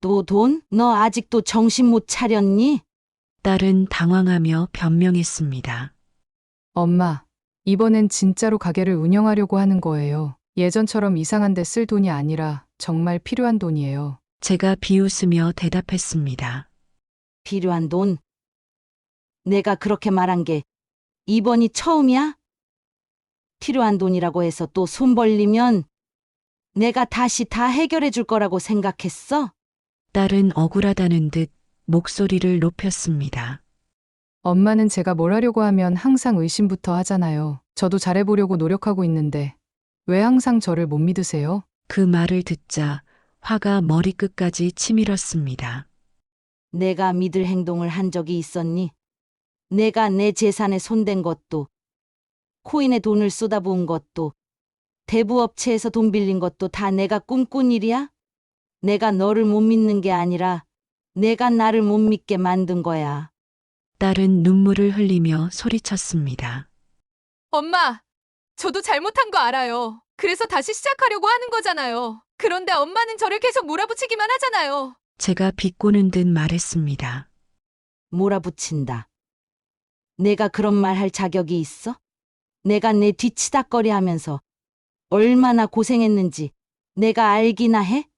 또 돈? 너 아직도 정신 못 차렸니? 딸은 당황하며 변명했습니다. 엄마, 이번엔 진짜로 가게를 운영하려고 하는 거예요. 예전처럼 이상한 데 쓸 돈이 아니라 정말 필요한 돈이에요. 제가 비웃으며 대답했습니다. 필요한 돈? 내가 그렇게 말한 게 이번이 처음이야? 필요한 돈이라고 해서 또 손 벌리면 내가 다시 다 해결해 줄 거라고 생각했어? 딸은 억울하다는 듯 목소리를 높였습니다. 엄마는 제가 뭘 하려고 하면 항상 의심부터 하잖아요. 저도 잘해보려고 노력하고 있는데 왜 항상 저를 못 믿으세요? 그 말을 듣자 화가 머리끝까지 치밀었습니다. 내가 믿을 행동을 한 적이 있었니? 내가 내 재산에 손댄 것도, 코인에 돈을 쏟아부은 것도, 대부업체에서 돈 빌린 것도 다 내가 꿈꾼 일이야? 내가 너를 못 믿는 게 아니라 내가 나를 못 믿게 만든 거야. 딸은 눈물을 흘리며 소리쳤습니다. 엄마, 저도 잘못한 거 알아요. 그래서 다시 시작하려고 하는 거잖아요. 그런데 엄마는 저를 계속 몰아붙이기만 하잖아요. 제가 비꼬는 듯 말했습니다. 몰아붙인다. 내가 그런 말 할 자격이 있어? 내가 내 뒤치다꺼리 하면서 얼마나 고생했는지 내가 알기나 해?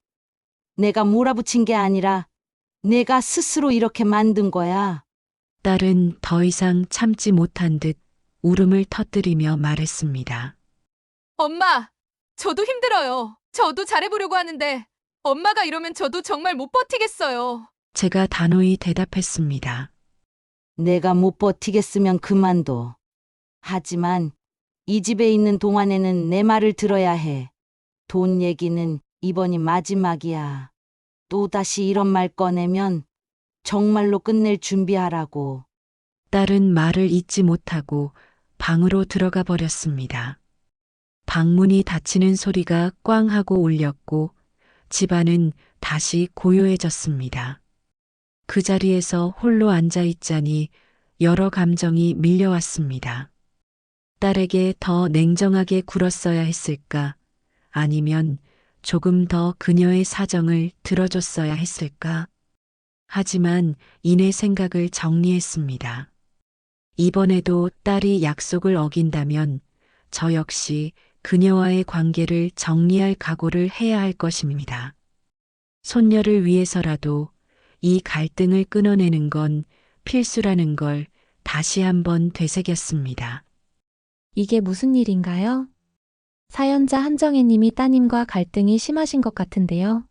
내가 몰아붙인 게 아니라 내가 스스로 이렇게 만든 거야. 딸은 더 이상 참지 못한 듯 울음을 터뜨리며 말했습니다. 엄마, 저도 힘들어요. 저도 잘해보려고 하는데 엄마가 이러면 저도 정말 못 버티겠어요. 제가 단호히 대답했습니다. 내가 못 버티겠으면 그만둬. 하지만 이 집에 있는 동안에는 내 말을 들어야 해. 돈 얘기는 이번이 마지막이야. 또다시 이런 말 꺼내면 정말로 끝낼 준비하라고. 딸은 말을 잇지 못하고 방으로 들어가 버렸습니다. 방문이 닫히는 소리가 꽝 하고 울렸고 집안은 다시 고요해졌습니다. 그 자리에서 홀로 앉아 있자니 여러 감정이 밀려왔습니다. 딸에게 더 냉정하게 굴었어야 했을까? 아니면 조금 더 그녀의 사정을 들어줬어야 했을까? 하지만 이내 생각을 정리했습니다. 이번에도 딸이 약속을 어긴다면 저 역시 그녀와의 관계를 정리할 각오를 해야 할 것입니다. 손녀를 위해서라도 이 갈등을 끊어내는 건 필수라는 걸 다시 한번 되새겼습니다. 이게 무슨 일인가요? 사연자 한정혜님이 따님과 갈등이 심하신 것 같은데요.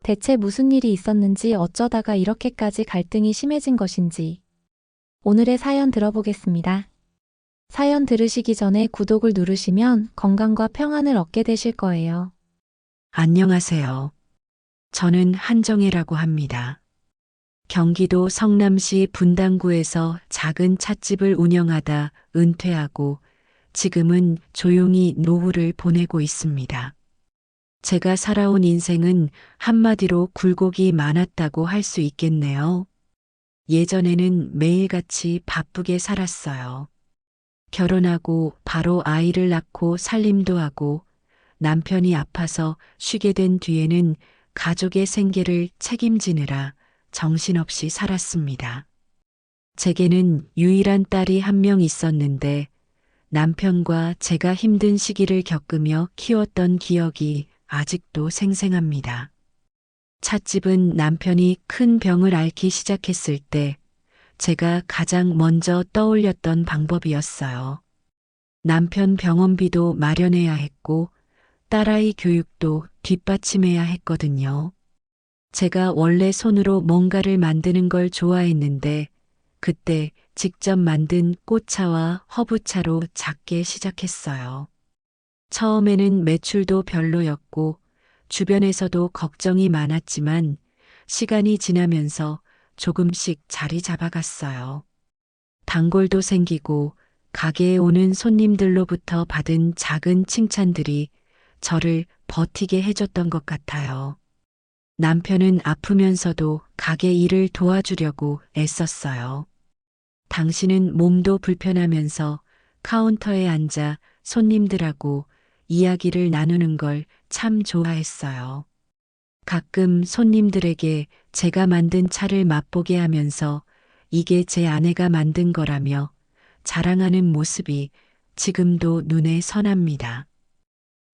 대체 무슨 일이 있었는지 어쩌다가 이렇게까지 갈등이 심해진 것인지 오늘의 사연 들어보겠습니다. 사연 들으시기 전에 구독을 누르시면 건강과 평안을 얻게 되실 거예요. 안녕하세요. 저는 한정혜라고 합니다. 경기도 성남시 분당구에서 작은 찻집을 운영하다 은퇴하고 지금은 조용히 노후를 보내고 있습니다. 제가 살아온 인생은 한마디로 굴곡이 많았다고 할 수 있겠네요. 예전에는 매일같이 바쁘게 살았어요. 결혼하고 바로 아이를 낳고 살림도 하고 남편이 아파서 쉬게 된 뒤에는 가족의 생계를 책임지느라 정신없이 살았습니다. 제게는 유일한 딸이 한 명 있었는데 남편과 제가 힘든 시기를 겪으며 키웠던 기억이 아직도 생생합니다. 찻집은 남편이 큰 병을 앓기 시작했을 때 제가 가장 먼저 떠올렸던 방법이었어요. 남편 병원비도 마련해야 했고 딸아이 교육도 뒷받침해야 했거든요. 제가 원래 손으로 뭔가를 만드는 걸 좋아했는데 그때 직접 만든 꽃차와 허브차로 작게 시작했어요. 처음에는 매출도 별로였고 주변에서도 걱정이 많았지만 시간이 지나면서 조금씩 자리 잡아갔어요. 단골도 생기고 가게에 오는 손님들로부터 받은 작은 칭찬들이 저를 버티게 해줬던 것 같아요. 남편은 아프면서도 가게 일을 도와주려고 애썼어요. 당신은 몸도 불편하면서 카운터에 앉아 손님들하고 이야기를 나누는 걸 참 좋아했어요. 가끔 손님들에게 제가 만든 차를 맛보게 하면서 이게 제 아내가 만든 거라며 자랑하는 모습이 지금도 눈에 선합니다.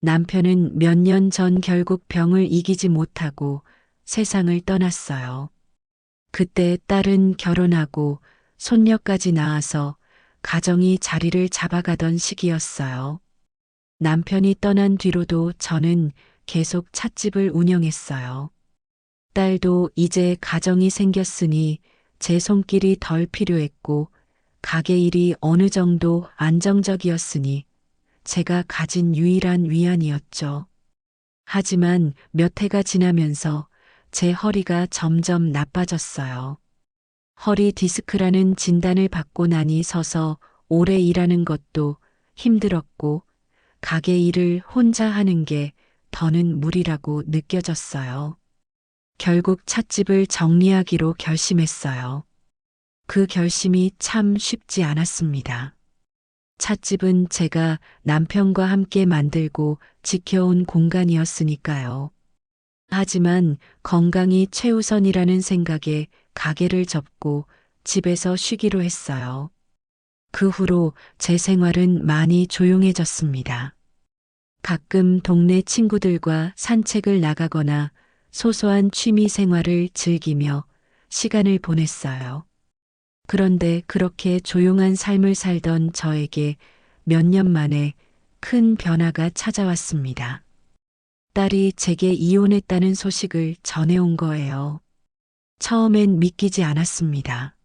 남편은 몇 년 전 결국 병을 이기지 못하고 세상을 떠났어요. 그때 딸은 결혼하고 손녀까지 낳아서 가정이 자리를 잡아가던 시기였어요. 남편이 떠난 뒤로도 저는 계속 찻집을 운영했어요. 딸도 이제 가정이 생겼으니 제 손길이 덜 필요했고 가게 일이 어느 정도 안정적이었으니 제가 가진 유일한 위안이었죠. 하지만 몇 해가 지나면서 제 허리가 점점 나빠졌어요. 허리 디스크라는 진단을 받고 나니 서서 오래 일하는 것도 힘들었고 가게 일을 혼자 하는 게 더는 무리라고 느껴졌어요. 결국 찻집을 정리하기로 결심했어요. 그 결심이 참 쉽지 않았습니다. 찻집은 제가 남편과 함께 만들고 지켜온 공간이었으니까요. 하지만 건강이 최우선이라는 생각에 가게를 접고 집에서 쉬기로 했어요. 그 후로 제 생활은 많이 조용해졌습니다. 가끔 동네 친구들과 산책을 나가거나 소소한 취미 생활을 즐기며 시간을 보냈어요. 그런데 그렇게 조용한 삶을 살던 저에게 몇 년 만에 큰 변화가 찾아왔습니다. 딸이 제게 이혼했다는 소식을 전해온 거예요. 처음엔 믿기지 않았습니다.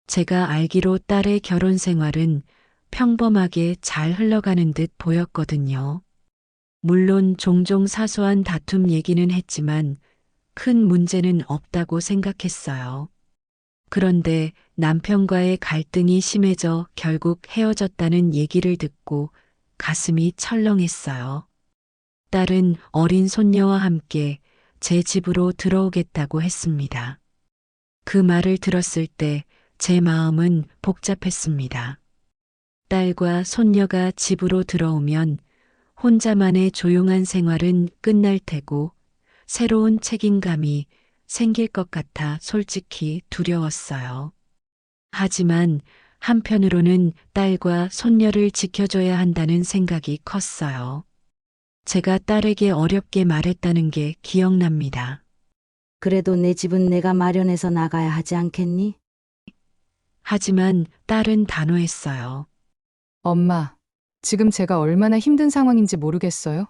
제가 알기로 딸의 결혼 생활은 평범하게 잘 흘러가는 듯 보였거든요. 물론 종종 사소한 다툼 얘기는 했지만 큰 문제는 없다고 생각했어요. 그런데 남편과의 갈등이 심해져 결국 헤어졌다는 얘기를 듣고 가슴이 철렁했어요. 딸은 어린 손녀와 함께 제 집으로 들어오겠다고 했습니다. 그 말을 들었을 때 제 마음은 복잡했습니다. 딸과 손녀가 집으로 들어오면 혼자만의 조용한 생활은 끝날 테고 새로운 책임감이 생길 것 같아 솔직히 두려웠어요. 하지만 한편으로는 딸과 손녀를 지켜줘야 한다는 생각이 컸어요. 제가 딸에게 어렵게 말했다는 게 기억납니다. 그래도 내 집은 내가 마련해서 나가야 하지 않겠니? 하지만 딸은 단호했어요. 엄마, 지금 제가 얼마나 힘든 상황인지 모르겠어요?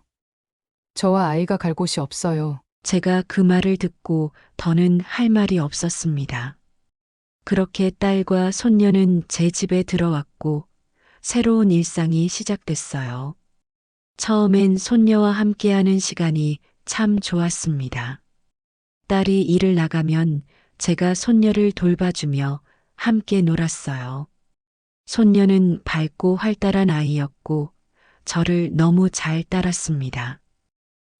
저와 아이가 갈 곳이 없어요. 제가 그 말을 듣고 더는 할 말이 없었습니다. 그렇게 딸과 손녀는 제 집에 들어왔고 새로운 일상이 시작됐어요. 처음엔 손녀와 함께하는 시간이 참 좋았습니다. 딸이 일을 나가면 제가 손녀를 돌봐주며 함께 놀았어요. 손녀는 밝고 활달한 아이였고 저를 너무 잘 따랐습니다.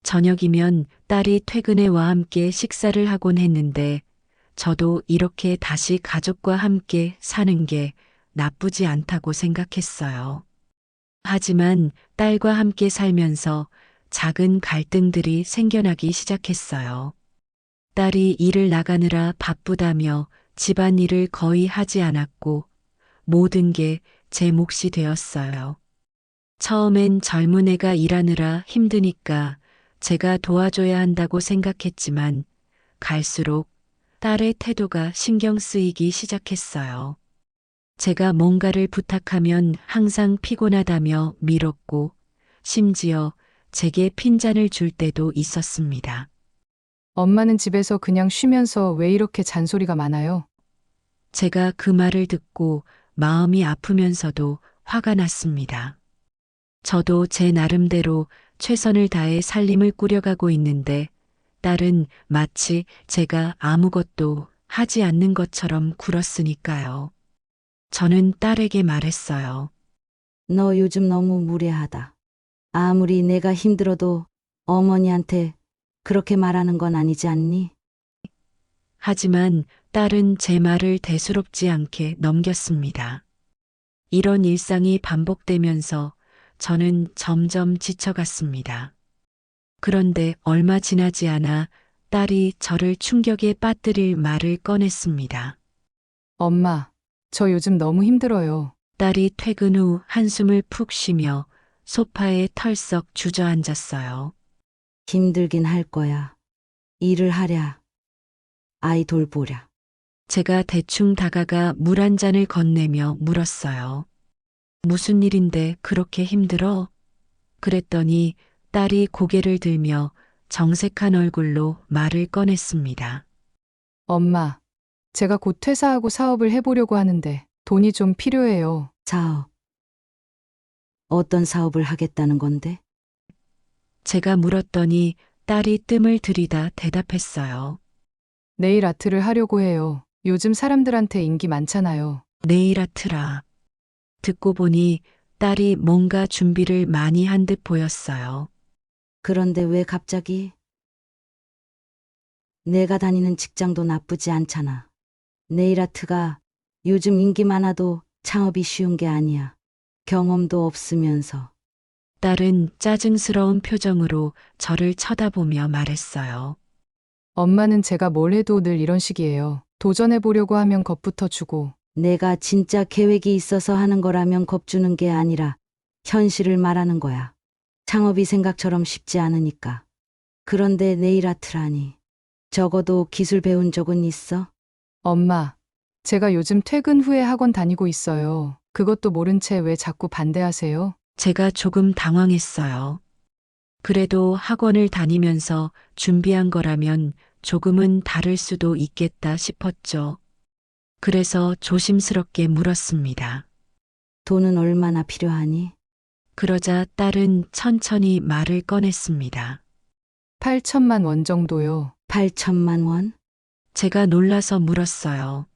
저녁이면 딸이 퇴근해와 함께 식사를 하곤 했는데 저도 이렇게 다시 가족과 함께 사는 게 나쁘지 않다고 생각했어요. 하지만 딸과 함께 살면서 작은 갈등들이 생겨나기 시작했어요. 딸이 일을 나가느라 바쁘다며 집안일을 거의 하지 않았고 모든 게 제 몫이 되었어요. 처음엔 젊은 애가 일하느라 힘드니까 제가 도와줘야 한다고 생각했지만 갈수록 딸의 태도가 신경 쓰이기 시작했어요. 제가 뭔가를 부탁하면 항상 피곤하다며 미뤘고 심지어 제게 핀잔을 줄 때도 있었습니다. 엄마는 집에서 그냥 쉬면서 왜 이렇게 잔소리가 많아요? 제가 그 말을 듣고 마음이 아프면서도 화가 났습니다. 저도 제 나름대로 최선을 다해 살림을 꾸려가고 있는데 딸은 마치 제가 아무것도 하지 않는 것처럼 굴었으니까요. 저는 딸에게 말했어요. 너 요즘 너무 무례하다. 아무리 내가 힘들어도 어머니한테 그렇게 말하는 건 아니지 않니? 하지만 딸은 제 말을 대수롭지 않게 넘겼습니다. 이런 일상이 반복되면서 저는 점점 지쳐갔습니다. 그런데 얼마 지나지 않아 딸이 저를 충격에 빠뜨릴 말을 꺼냈습니다. 엄마, 저 요즘 너무 힘들어요. 딸이 퇴근 후 한숨을 푹 쉬며 소파에 털썩 주저앉았어요. 힘들긴 할 거야. 일을 하랴. 아이 돌보랴. 제가 대충 다가가 물 한 잔을 건네며 물었어요. 무슨 일인데 그렇게 힘들어? 그랬더니 딸이 고개를 들며 정색한 얼굴로 말을 꺼냈습니다. 엄마, 제가 곧 퇴사하고 사업을 해보려고 하는데 돈이 좀 필요해요. 사업. 어떤 사업을 하겠다는 건데? 제가 물었더니 딸이 뜸을 들이다 대답했어요. 네일 아트를 하려고 해요. 요즘 사람들한테 인기 많잖아요. 네일 아트라. 듣고 보니 딸이 뭔가 준비를 많이 한 듯 보였어요. 그런데 왜 갑자기? 내가 다니는 직장도 나쁘지 않잖아. 네일아트가 요즘 인기 많아도 창업이 쉬운 게 아니야. 경험도 없으면서. 딸은 짜증스러운 표정으로 저를 쳐다보며 말했어요. 엄마는 제가 뭘 해도 늘 이런 식이에요. 도전해보려고 하면 겁부터 주고. 내가 진짜 계획이 있어서 하는 거라면 겁주는 게 아니라 현실을 말하는 거야. 창업이 생각처럼 쉽지 않으니까. 그런데 네일아트라니. 적어도 기술 배운 적은 있어? 엄마, 제가 요즘 퇴근 후에 학원 다니고 있어요. 그것도 모른 채 왜 자꾸 반대하세요? 제가 조금 당황했어요. 그래도 학원을 다니면서 준비한 거라면 조금은 다를 수도 있겠다 싶었죠. 그래서 조심스럽게 물었습니다. 돈은 얼마나 필요하니? 그러자 딸은 천천히 말을 꺼냈습니다. 8천만 원 정도요. 8천만 원? 제가 놀라서 물었어요.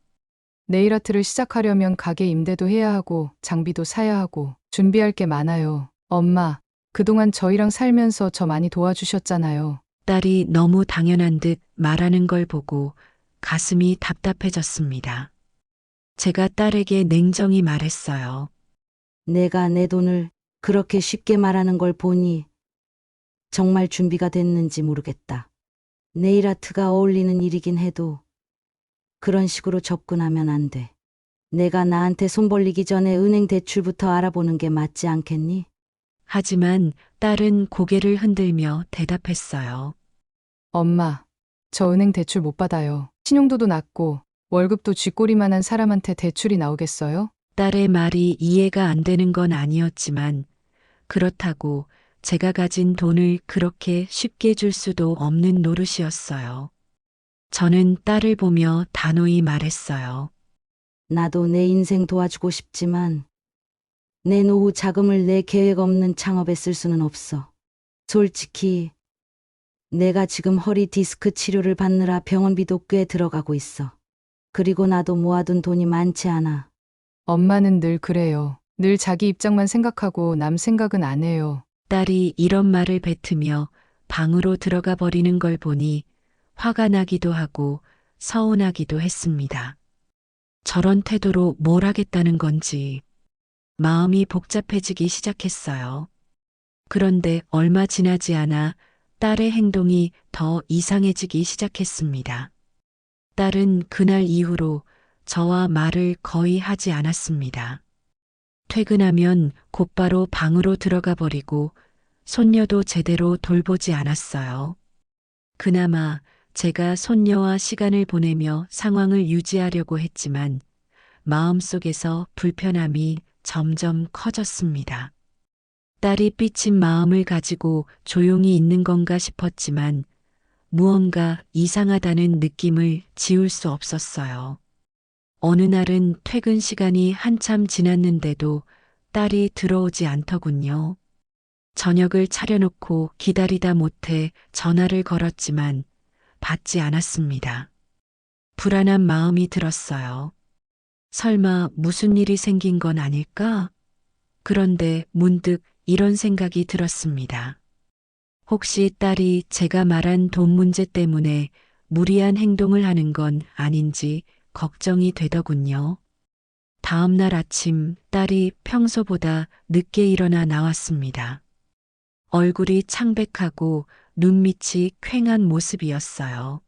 네일 아트를 시작하려면 가게 임대도 해야 하고 장비도 사야 하고 준비할 게 많아요. 엄마, 그동안 저희랑 살면서 저 많이 도와주셨잖아요. 딸이 너무 당연한 듯 말하는 걸 보고 가슴이 답답해졌습니다. 제가 딸에게 냉정히 말했어요. 내가 내 돈을 그렇게 쉽게 말하는 걸 보니 정말 준비가 됐는지 모르겠다. 네일아트가 어울리는 일이긴 해도 그런 식으로 접근하면 안 돼. 내가 나한테 손 벌리기 전에 은행 대출부터 알아보는 게 맞지 않겠니? 하지만 딸은 고개를 흔들며 대답했어요. 엄마, 저 은행 대출 못 받아요. 신용도도 낮고 월급도 쥐꼬리만한 사람한테 대출이 나오겠어요? 딸의 말이 이해가 안 되는 건 아니었지만 그렇다고 제가 가진 돈을 그렇게 쉽게 줄 수도 없는 노릇이었어요. 저는 딸을 보며 단호히 말했어요. 나도 내 인생 도와주고 싶지만 내 노후 자금을 내 계획 없는 창업에 쓸 수는 없어. 솔직히 내가 지금 허리 디스크 치료를 받느라 병원비도 꽤 들어가고 있어. 그리고 나도 모아둔 돈이 많지 않아. 엄마는 늘 그래요. 늘 자기 입장만 생각하고 남 생각은 안 해요. 딸이 이런 말을 뱉으며 방으로 들어가 버리는 걸 보니 화가 나기도 하고 서운하기도 했습니다. 저런 태도로 뭘 하겠다는 건지 마음이 복잡해지기 시작했어요. 그런데 얼마 지나지 않아 딸의 행동이 더 이상해지기 시작했습니다. 딸은 그날 이후로 저와 말을 거의 하지 않았습니다. 퇴근하면 곧바로 방으로 들어가 버리고 손녀도 제대로 돌보지 않았어요. 그나마 제가 손녀와 시간을 보내며 상황을 유지하려고 했지만 마음속에서 불편함이 점점 커졌습니다. 딸이 삐친 마음을 가지고 조용히 있는 건가 싶었지만 무언가 이상하다는 느낌을 지울 수 없었어요. 어느 날은 퇴근 시간이 한참 지났는데도 딸이 들어오지 않더군요. 저녁을 차려놓고 기다리다 못해 전화를 걸었지만 받지 않았습니다. 불안한 마음이 들었어요. 설마 무슨 일이 생긴 건 아닐까? 그런데 문득 이런 생각이 들었습니다. 혹시 딸이 제가 말한 돈 문제 때문에 무리한 행동을 하는 건 아닌지 걱정이 되더군요. 다음 날 아침 딸이 평소보다 늦게 일어나 나왔습니다. 얼굴이 창백하고 눈밑이 퀭한 모습이었어요.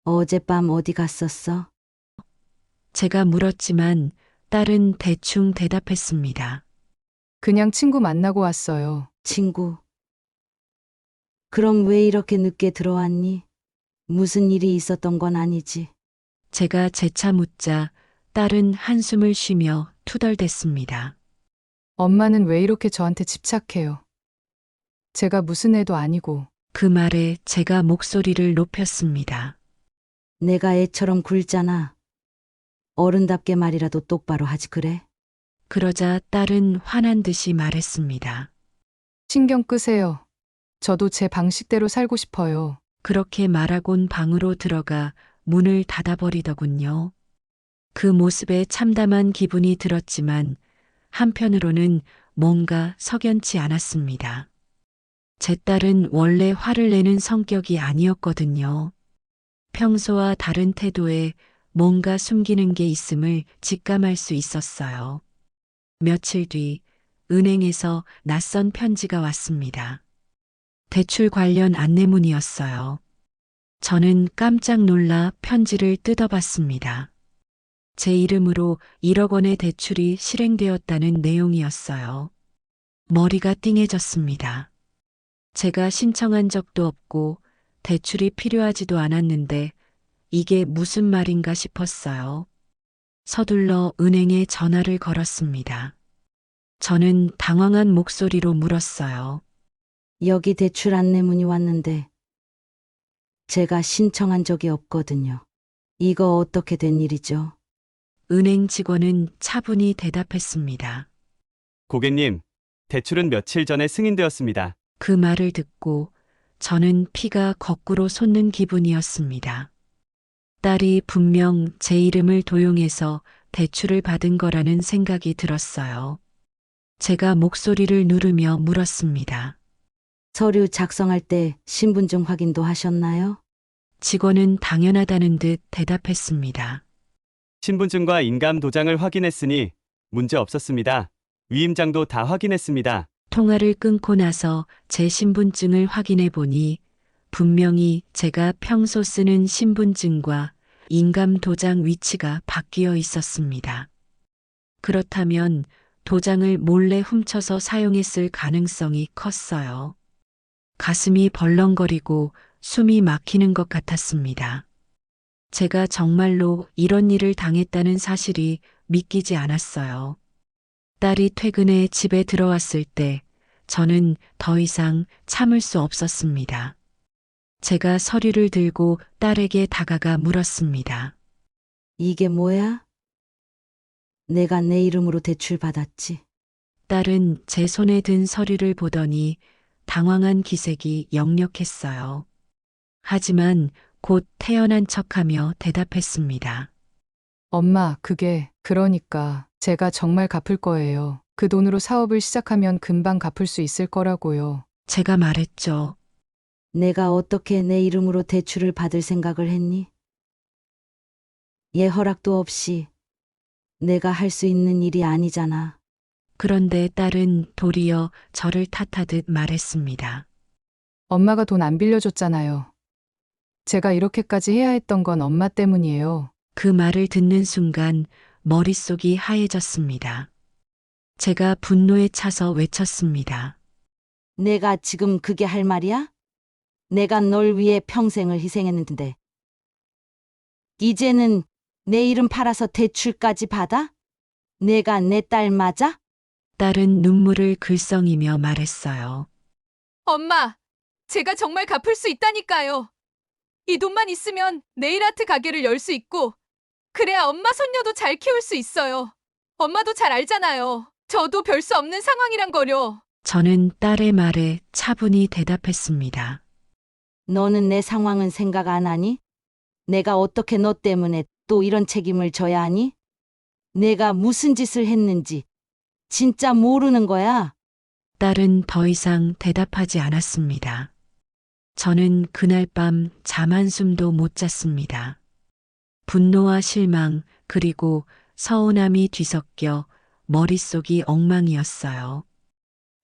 어젯밤 어디 갔었어? 제가 물었지만 딸은 대충 대답했습니다. 그냥 친구 만나고 왔어요. 친구. 그럼 왜 이렇게 늦게 들어왔니? 무슨 일이 있었던 건 아니지. 제가 재차 묻자 딸은 한숨을 쉬며 투덜댔습니다. 엄마는 왜 이렇게 저한테 집착해요? 제가 무슨 애도 아니고. 그 말에 제가 목소리를 높였습니다. 내가 애처럼 굴잖아. 어른답게 말이라도 똑바로 하지 그래? 그러자 딸은 화난 듯이 말했습니다. 신경 끄세요. 저도 제 방식대로 살고 싶어요. 그렇게 말하곤 방으로 들어가 문을 닫아버리더군요. 그 모습에 참담한 기분이 들었지만 한편으로는 뭔가 석연치 않았습니다. 제 딸은 원래 화를 내는 성격이 아니었거든요. 평소와 다른 태도에 뭔가 숨기는 게 있음을 직감할 수 있었어요. 며칠 뒤 은행에서 낯선 편지가 왔습니다. 대출 관련 안내문이었어요. 저는 깜짝 놀라 편지를 뜯어봤습니다. 제 이름으로 1억 원의 대출이 실행되었다는 내용이었어요. 머리가 띵해졌습니다. 제가 신청한 적도 없고 대출이 필요하지도 않았는데 이게 무슨 말인가 싶었어요. 서둘러 은행에 전화를 걸었습니다. 저는 당황한 목소리로 물었어요. 여기 대출 안내문이 왔는데 제가 신청한 적이 없거든요. 이거 어떻게 된 일이죠? 은행 직원은 차분히 대답했습니다. 고객님, 대출은 며칠 전에 승인되었습니다. 그 말을 듣고 저는 피가 거꾸로 솟는 기분이었습니다. 딸이 분명 제 이름을 도용해서 대출을 받은 거라는 생각이 들었어요. 제가 목소리를 누르며 물었습니다. 서류 작성할 때 신분증 확인도 하셨나요? 직원은 당연하다는 듯 대답했습니다. 신분증과 인감 도장을 확인했으니 문제 없었습니다. 위임장도 다 확인했습니다. 통화를 끊고 나서 제 신분증을 확인해 보니 분명히 제가 평소 쓰는 신분증과 인감 도장 위치가 바뀌어 있었습니다. 그렇다면 도장을 몰래 훔쳐서 사용했을 가능성이 컸어요. 가슴이 벌렁거리고 숨이 막히는 것 같았습니다. 제가 정말로 이런 일을 당했다는 사실이 믿기지 않았어요. 딸이 퇴근해 집에 들어왔을 때 저는 더 이상 참을 수 없었습니다. 제가 서류를 들고 딸에게 다가가 물었습니다. 이게 뭐야? 내가 내 이름으로 대출 받았지. 딸은 제 손에 든 서류를 보더니 당황한 기색이 역력했어요. 하지만 곧 태연한 척하며 대답했습니다. 엄마, 그게, 그러니까, 제가 정말 갚을 거예요. 그 돈으로 사업을 시작하면 금방 갚을 수 있을 거라고요. 제가 말했죠. 내가 어떻게 내 이름으로 대출을 받을 생각을 했니? 얘 허락도 없이 내가 할 수 있는 일이 아니잖아. 그런데 딸은 도리어 저를 탓하듯 말했습니다. 엄마가 돈 안 빌려줬잖아요. 제가 이렇게까지 해야 했던 건 엄마 때문이에요. 그 말을 듣는 순간 머릿속이 하얘졌습니다. 제가 분노에 차서 외쳤습니다. 내가 지금 그게 할 말이야? 내가 널 위해 평생을 희생했는데 이제는 내 이름 팔아서 대출까지 받아? 내가 내 딸 맞아? 딸은 눈물을 글썽이며 말했어요. 엄마, 제가 정말 갚을 수 있다니까요. 이 돈만 있으면 네일아트 가게를 열 수 있고, 그래야 엄마 손녀도 잘 키울 수 있어요. 엄마도 잘 알잖아요. 저도 별 수 없는 상황이란 거요. 저는 딸의 말에 차분히 대답했습니다. 너는 내 상황은 생각 안 하니? 내가 어떻게 너 때문에 또 이런 책임을 져야 하니? 내가 무슨 짓을 했는지 진짜 모르는 거야. 딸은 더 이상 대답하지 않았습니다. 저는 그날 밤 잠 한숨도 못 잤습니다. 분노와 실망 그리고 서운함이 뒤섞여 머릿속이 엉망이었어요.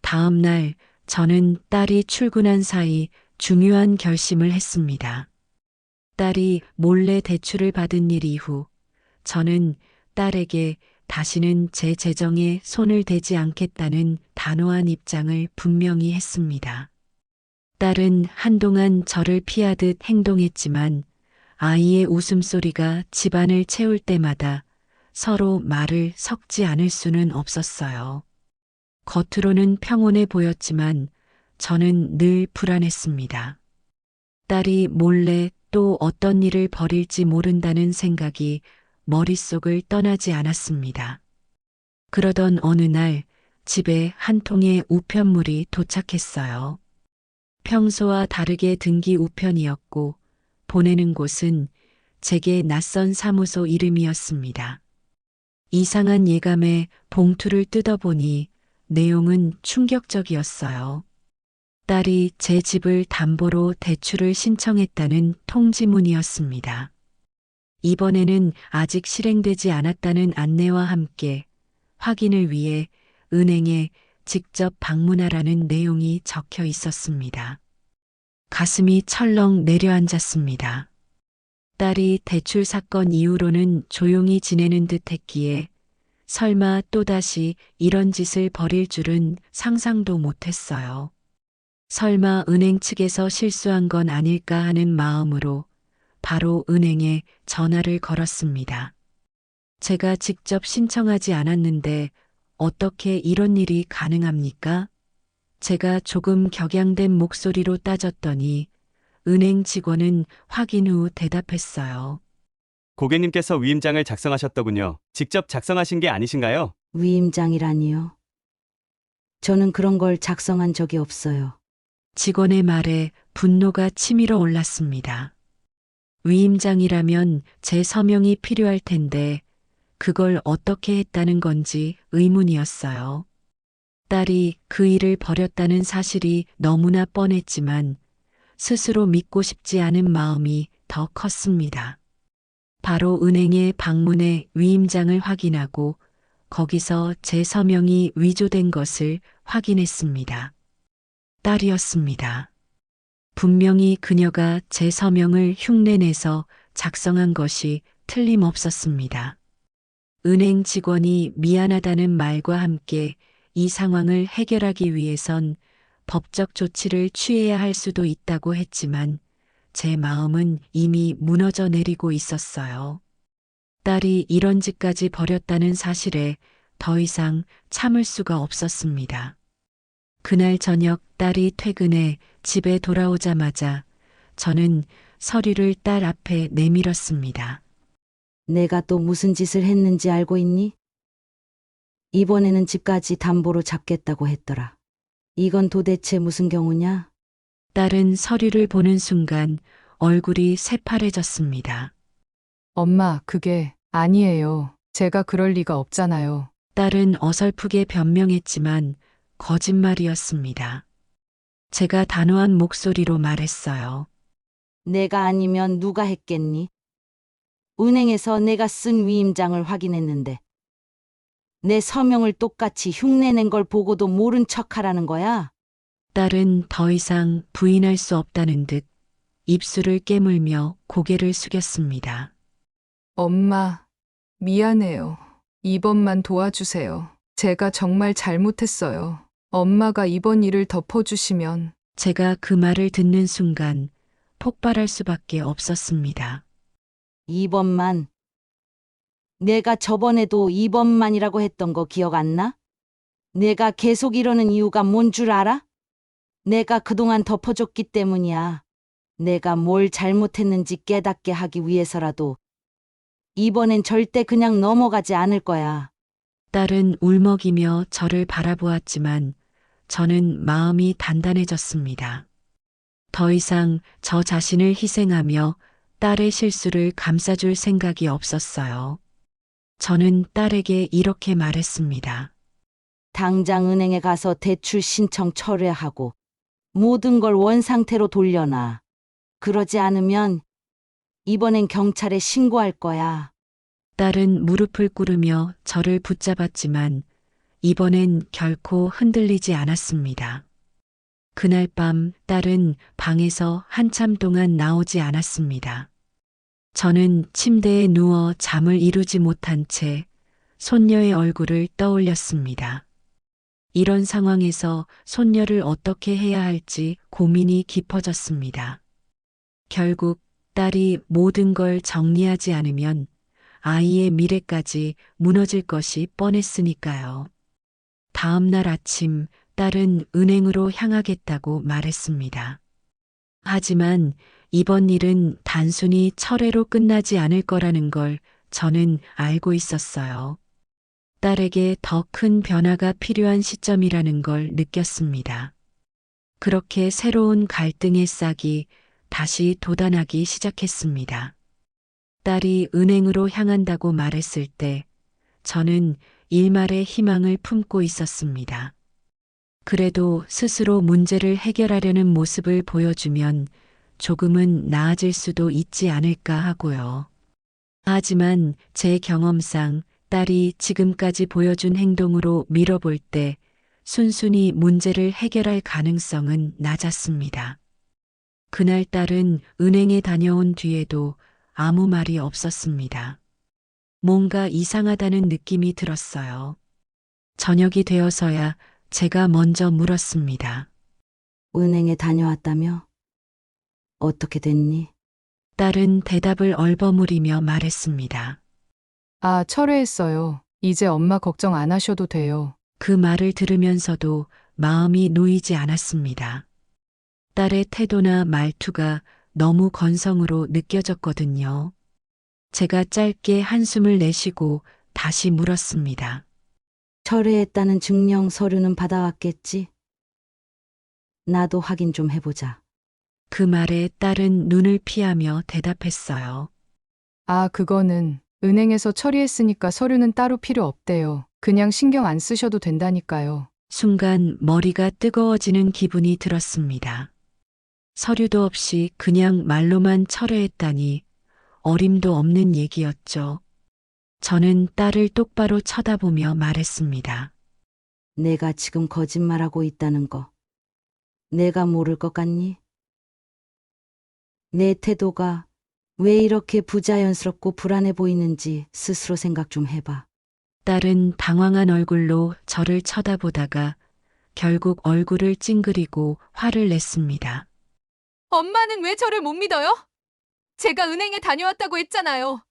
다음 날 저는 딸이 출근한 사이 중요한 결심을 했습니다. 딸이 몰래 대출을 받은 일 이후 저는 딸에게 다시는 제 재정에 손을 대지 않겠다는 단호한 입장을 분명히 했습니다. 딸은 한동안 저를 피하듯 행동했지만 아이의 웃음소리가 집안을 채울 때마다 서로 말을 섞지 않을 수는 없었어요. 겉으로는 평온해 보였지만 저는 늘 불안했습니다. 딸이 몰래 또 어떤 일을 벌일지 모른다는 생각이 머릿속을 떠나지 않았습니다. 그러던 어느 날 집에 한 통의 우편물이 도착했어요. 평소와 다르게 등기 우편이었고 보내는 곳은 제게 낯선 사무소 이름이었습니다. 이상한 예감에 봉투를 뜯어보니 내용은 충격적이었어요. 딸이 제 집을 담보로 대출을 신청했다는 통지문이었습니다. 이번에는 아직 실행되지 않았다는 안내와 함께 확인을 위해 은행에 직접 방문하라는 내용이 적혀 있었습니다. 가슴이 철렁 내려앉았습니다. 딸이 대출 사건 이후로는 조용히 지내는 듯 했기에 설마 또다시 이런 짓을 벌일 줄은 상상도 못했어요. 설마 은행 측에서 실수한 건 아닐까 하는 마음으로 바로 은행에 전화를 걸었습니다. 제가 직접 신청하지 않았는데 어떻게 이런 일이 가능합니까? 제가 조금 격양된 목소리로 따졌더니 은행 직원은 확인 후 대답했어요. 고객님께서 위임장을 작성하셨더군요. 직접 작성하신 게 아니신가요? 위임장이라니요. 저는 그런 걸 작성한 적이 없어요. 직원의 말에 분노가 치밀어 올랐습니다. 위임장이라면 제 서명이 필요할 텐데 그걸 어떻게 했다는 건지 의문이었어요. 딸이 그 일을 벌였다는 사실이 너무나 뻔했지만 스스로 믿고 싶지 않은 마음이 더 컸습니다. 바로 은행에 방문해 위임장을 확인하고 거기서 제 서명이 위조된 것을 확인했습니다. 딸이었습니다. 분명히 그녀가 제 서명을 흉내내서 작성한 것이 틀림없었습니다. 은행 직원이 미안하다는 말과 함께 이 상황을 해결하기 위해선 법적 조치를 취해야 할 수도 있다고 했지만 제 마음은 이미 무너져 내리고 있었어요. 딸이 이런 짓까지 벌였다는 사실에 더 이상 참을 수가 없었습니다. 그날 저녁 딸이 퇴근해 집에 돌아오자마자 저는 서류를 딸 앞에 내밀었습니다. 내가 또 무슨 짓을 했는지 알고 있니? 이번에는 집까지 담보로 잡겠다고 했더라. 이건 도대체 무슨 경우냐? 딸은 서류를 보는 순간 얼굴이 새파래졌습니다. 엄마, 그게 아니에요. 제가 그럴 리가 없잖아요. 딸은 어설프게 변명했지만 거짓말이었습니다. 제가 단호한 목소리로 말했어요. 내가 아니면 누가 했겠니? 은행에서 내가 쓴 위임장을 확인했는데 내 서명을 똑같이 흉내낸 걸 보고도 모른 척하라는 거야? 딸은 더 이상 부인할 수 없다는 듯 입술을 깨물며 고개를 숙였습니다. 엄마, 미안해요. 이번만 도와주세요. 제가 정말 잘못했어요. 엄마가 이번 일을 덮어주시면 제가 그 말을 듣는 순간 폭발할 수밖에 없었습니다. 2번만. 내가 저번에도 2번만이라고 했던 거 기억 안 나? 내가 계속 이러는 이유가 뭔 줄 알아? 내가 그동안 덮어줬기 때문이야. 내가 뭘 잘못했는지 깨닫게 하기 위해서라도 이번엔 절대 그냥 넘어가지 않을 거야. 딸은 울먹이며 저를 바라보았지만 저는 마음이 단단해졌습니다. 더 이상 저 자신을 희생하며 딸의 실수를 감싸줄 생각이 없었어요. 저는 딸에게 이렇게 말했습니다. 당장 은행에 가서 대출 신청 철회하고 모든 걸 원상태로 돌려놔. 그러지 않으면 이번엔 경찰에 신고할 거야. 딸은 무릎을 꿇으며 저를 붙잡았지만 이번엔 결코 흔들리지 않았습니다. 그날 밤 딸은 방에서 한참 동안 나오지 않았습니다. 저는 침대에 누워 잠을 이루지 못한 채 손녀의 얼굴을 떠올렸습니다. 이런 상황에서 손녀를 어떻게 해야 할지 고민이 깊어졌습니다. 결국 딸이 모든 걸 정리하지 않으면 아이의 미래까지 무너질 것이 뻔했으니까요. 다음 날 아침 딸은 은행으로 향하겠다고 말했습니다. 하지만 이번 일은 단순히 철회로 끝나지 않을 거라는 걸 저는 알고 있었어요. 딸에게 더 큰 변화가 필요한 시점이라는 걸 느꼈습니다. 그렇게 새로운 갈등의 싹이 다시 돋아나기 시작했습니다. 딸이 은행으로 향한다고 말했을 때 저는 일말의 희망을 품고 있었습니다. 그래도 스스로 문제를 해결하려는 모습을 보여주면 조금은 나아질 수도 있지 않을까 하고요. 하지만 제 경험상 딸이 지금까지 보여준 행동으로 미뤄볼 때 순순히 문제를 해결할 가능성은 낮았습니다. 그날 딸은 은행에 다녀온 뒤에도 아무 말이 없었습니다. 뭔가 이상하다는 느낌이 들었어요. 저녁이 되어서야 제가 먼저 물었습니다. 은행에 다녀왔다며? 어떻게 됐니? 딸은 대답을 얼버무리며 말했습니다. 아, 철회했어요. 이제 엄마 걱정 안 하셔도 돼요. 그 말을 들으면서도 마음이 놓이지 않았습니다. 딸의 태도나 말투가 너무 건성으로 느껴졌거든요. 제가 짧게 한숨을 내쉬고 다시 물었습니다. 철회했다는 증명 서류는 받아왔겠지? 나도 확인 좀 해보자. 그 말에 딸은 눈을 피하며 대답했어요. 아, 그거는 은행에서 처리했으니까 서류는 따로 필요 없대요. 그냥 신경 안 쓰셔도 된다니까요. 순간 머리가 뜨거워지는 기분이 들었습니다. 서류도 없이 그냥 말로만 철회했다니 어림도 없는 얘기였죠. 저는 딸을 똑바로 쳐다보며 말했습니다. 내가 지금 거짓말하고 있다는 거. 내가 모를 것 같니? 내 태도가 왜 이렇게 부자연스럽고 불안해 보이는지 스스로 생각 좀 해봐. 딸은 당황한 얼굴로 저를 쳐다보다가 결국 얼굴을 찡그리고 화를 냈습니다. 엄마는 왜 저를 못 믿어요? 제가 은행에 다녀왔다고 했잖아요.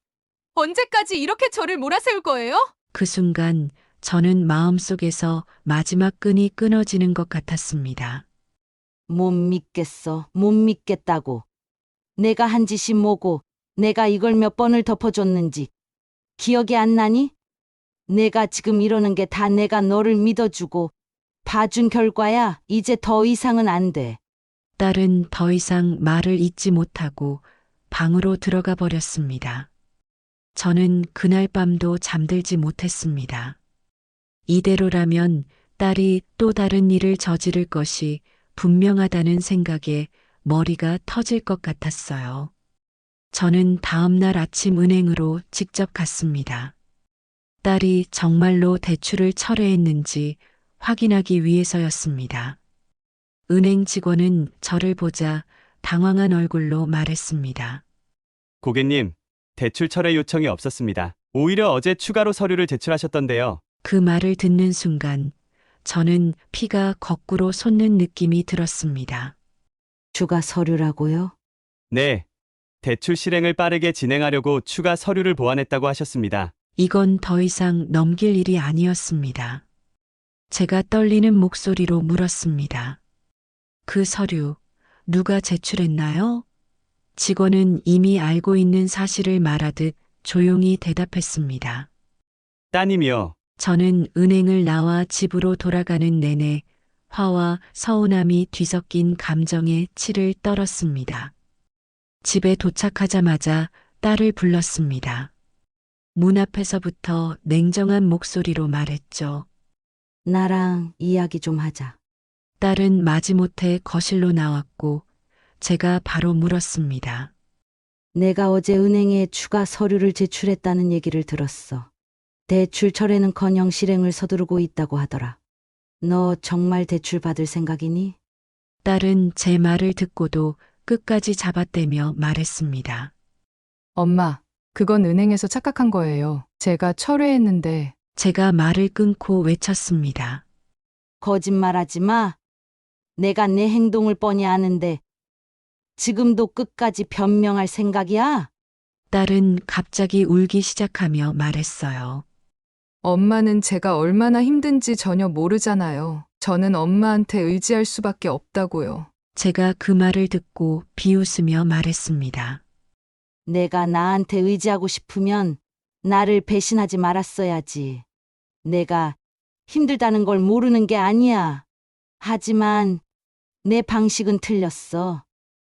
언제까지 이렇게 저를 몰아세울 거예요? 그 순간 저는 마음속에서 마지막 끈이 끊어지는 것 같았습니다. 못 믿겠어. 못 믿겠다고. 내가 한 짓이 뭐고 내가 이걸 몇 번을 덮어줬는지 기억이 안 나니? 내가 지금 이러는 게 다 내가 너를 믿어주고 봐준 결과야. 이제 더 이상은 안 돼. 딸은 더 이상 말을 잇지 못하고 방으로 들어가 버렸습니다. 저는 그날 밤도 잠들지 못했습니다. 이대로라면 딸이 또 다른 일을 저지를 것이 분명하다는 생각에 머리가 터질 것 같았어요. 저는 다음 날 아침 은행으로 직접 갔습니다. 딸이 정말로 대출을 철회했는지 확인하기 위해서였습니다. 은행 직원은 저를 보자 당황한 얼굴로 말했습니다. 고객님, 대출 철회 요청이 없었습니다. 오히려 어제 추가로 서류를 제출하셨던데요. 그 말을 듣는 순간 저는 피가 거꾸로 솟는 느낌이 들었습니다. 추가 서류라고요? 네. 대출 실행을 빠르게 진행하려고 추가 서류를 보완했다고 하셨습니다. 이건 더 이상 넘길 일이 아니었습니다. 제가 떨리는 목소리로 물었습니다. 그 서류 누가 제출했나요? 직원은 이미 알고 있는 사실을 말하듯 조용히 대답했습니다. 따님이요. 저는 은행을 나와 집으로 돌아가는 내내 화와 서운함이 뒤섞인 감정에 치를 떨었습니다. 집에 도착하자마자 딸을 불렀습니다. 문 앞에서부터 냉정한 목소리로 말했죠. 나랑 이야기 좀 하자. 딸은 마지못해 거실로 나왔고 제가 바로 물었습니다. 내가 어제 은행에 추가 서류를 제출했다는 얘기를 들었어. 대출 철회는커녕 실행을 서두르고 있다고 하더라. 너 정말 대출 받을 생각이니? 딸은 제 말을 듣고도 끝까지 잡아떼며 말했습니다. 엄마, 그건 은행에서 착각한 거예요. 제가 철회했는데 제가 말을 끊고 외쳤습니다. 거짓말하지 마. 내가 내 행동을 뻔히 아는데 지금도 끝까지 변명할 생각이야? 딸은 갑자기 울기 시작하며 말했어요. 엄마는 제가 얼마나 힘든지 전혀 모르잖아요. 저는 엄마한테 의지할 수밖에 없다고요. 제가 그 말을 듣고 비웃으며 말했습니다. 내가 나한테 의지하고 싶으면 나를 배신하지 말았어야지. 내가 힘들다는 걸 모르는 게 아니야. 하지만 내 방식은 틀렸어.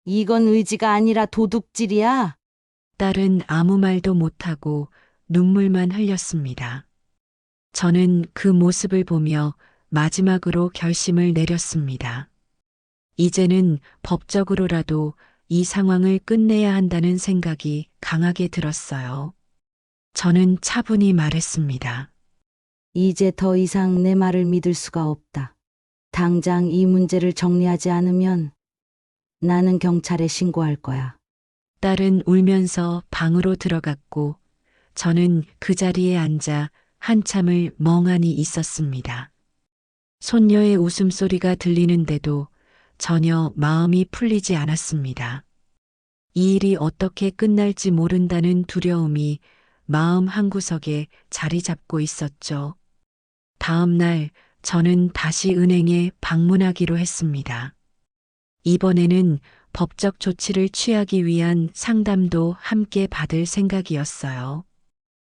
이건 의지가 아니라 도둑질이야. 딸은 아무 말도 못하고 눈물만 흘렸습니다. 저는 그 모습을 보며 마지막으로 결심을 내렸습니다. 이제는 법적으로라도 이 상황을 끝내야 한다는 생각이 강하게 들었어요. 저는 차분히 말했습니다. 이제 더 이상 내 말을 믿을 수가 없다. 당장 이 문제를 정리하지 않으면 나는 경찰에 신고할 거야. 딸은 울면서 방으로 들어갔고 저는 그 자리에 앉아 한참을 멍하니 있었습니다. 손녀의 웃음소리가 들리는데도 전혀 마음이 풀리지 않았습니다. 이 일이 어떻게 끝날지 모른다는 두려움이 마음 한구석에 자리 잡고 있었죠. 다음 날 저는 다시 은행에 방문하기로 했습니다. 이번에는 법적 조치를 취하기 위한 상담도 함께 받을 생각이었어요.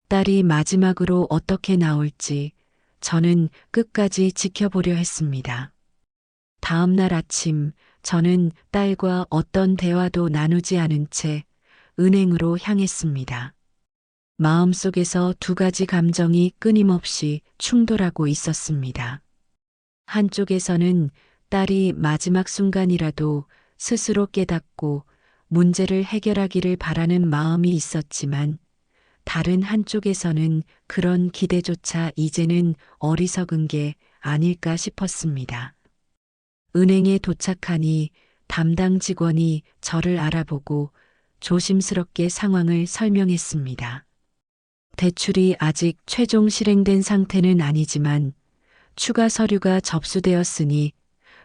딸이 마지막으로 어떻게 나올지 저는 끝까지 지켜보려 했습니다. 다음 날 아침 저는 딸과 어떤 대화도 나누지 않은 채 은행으로 향했습니다. 마음속에서 두 가지 감정이 끊임없이 충돌하고 있었습니다. 한쪽에서는 딸이 마지막 순간이라도 스스로 깨닫고 문제를 해결하기를 바라는 마음이 있었지만 다른 한쪽에서는 그런 기대조차 이제는 어리석은 게 아닐까 싶었습니다. 은행에 도착하니 담당 직원이 저를 알아보고 조심스럽게 상황을 설명했습니다. 대출이 아직 최종 실행된 상태는 아니지만 추가 서류가 접수되었으니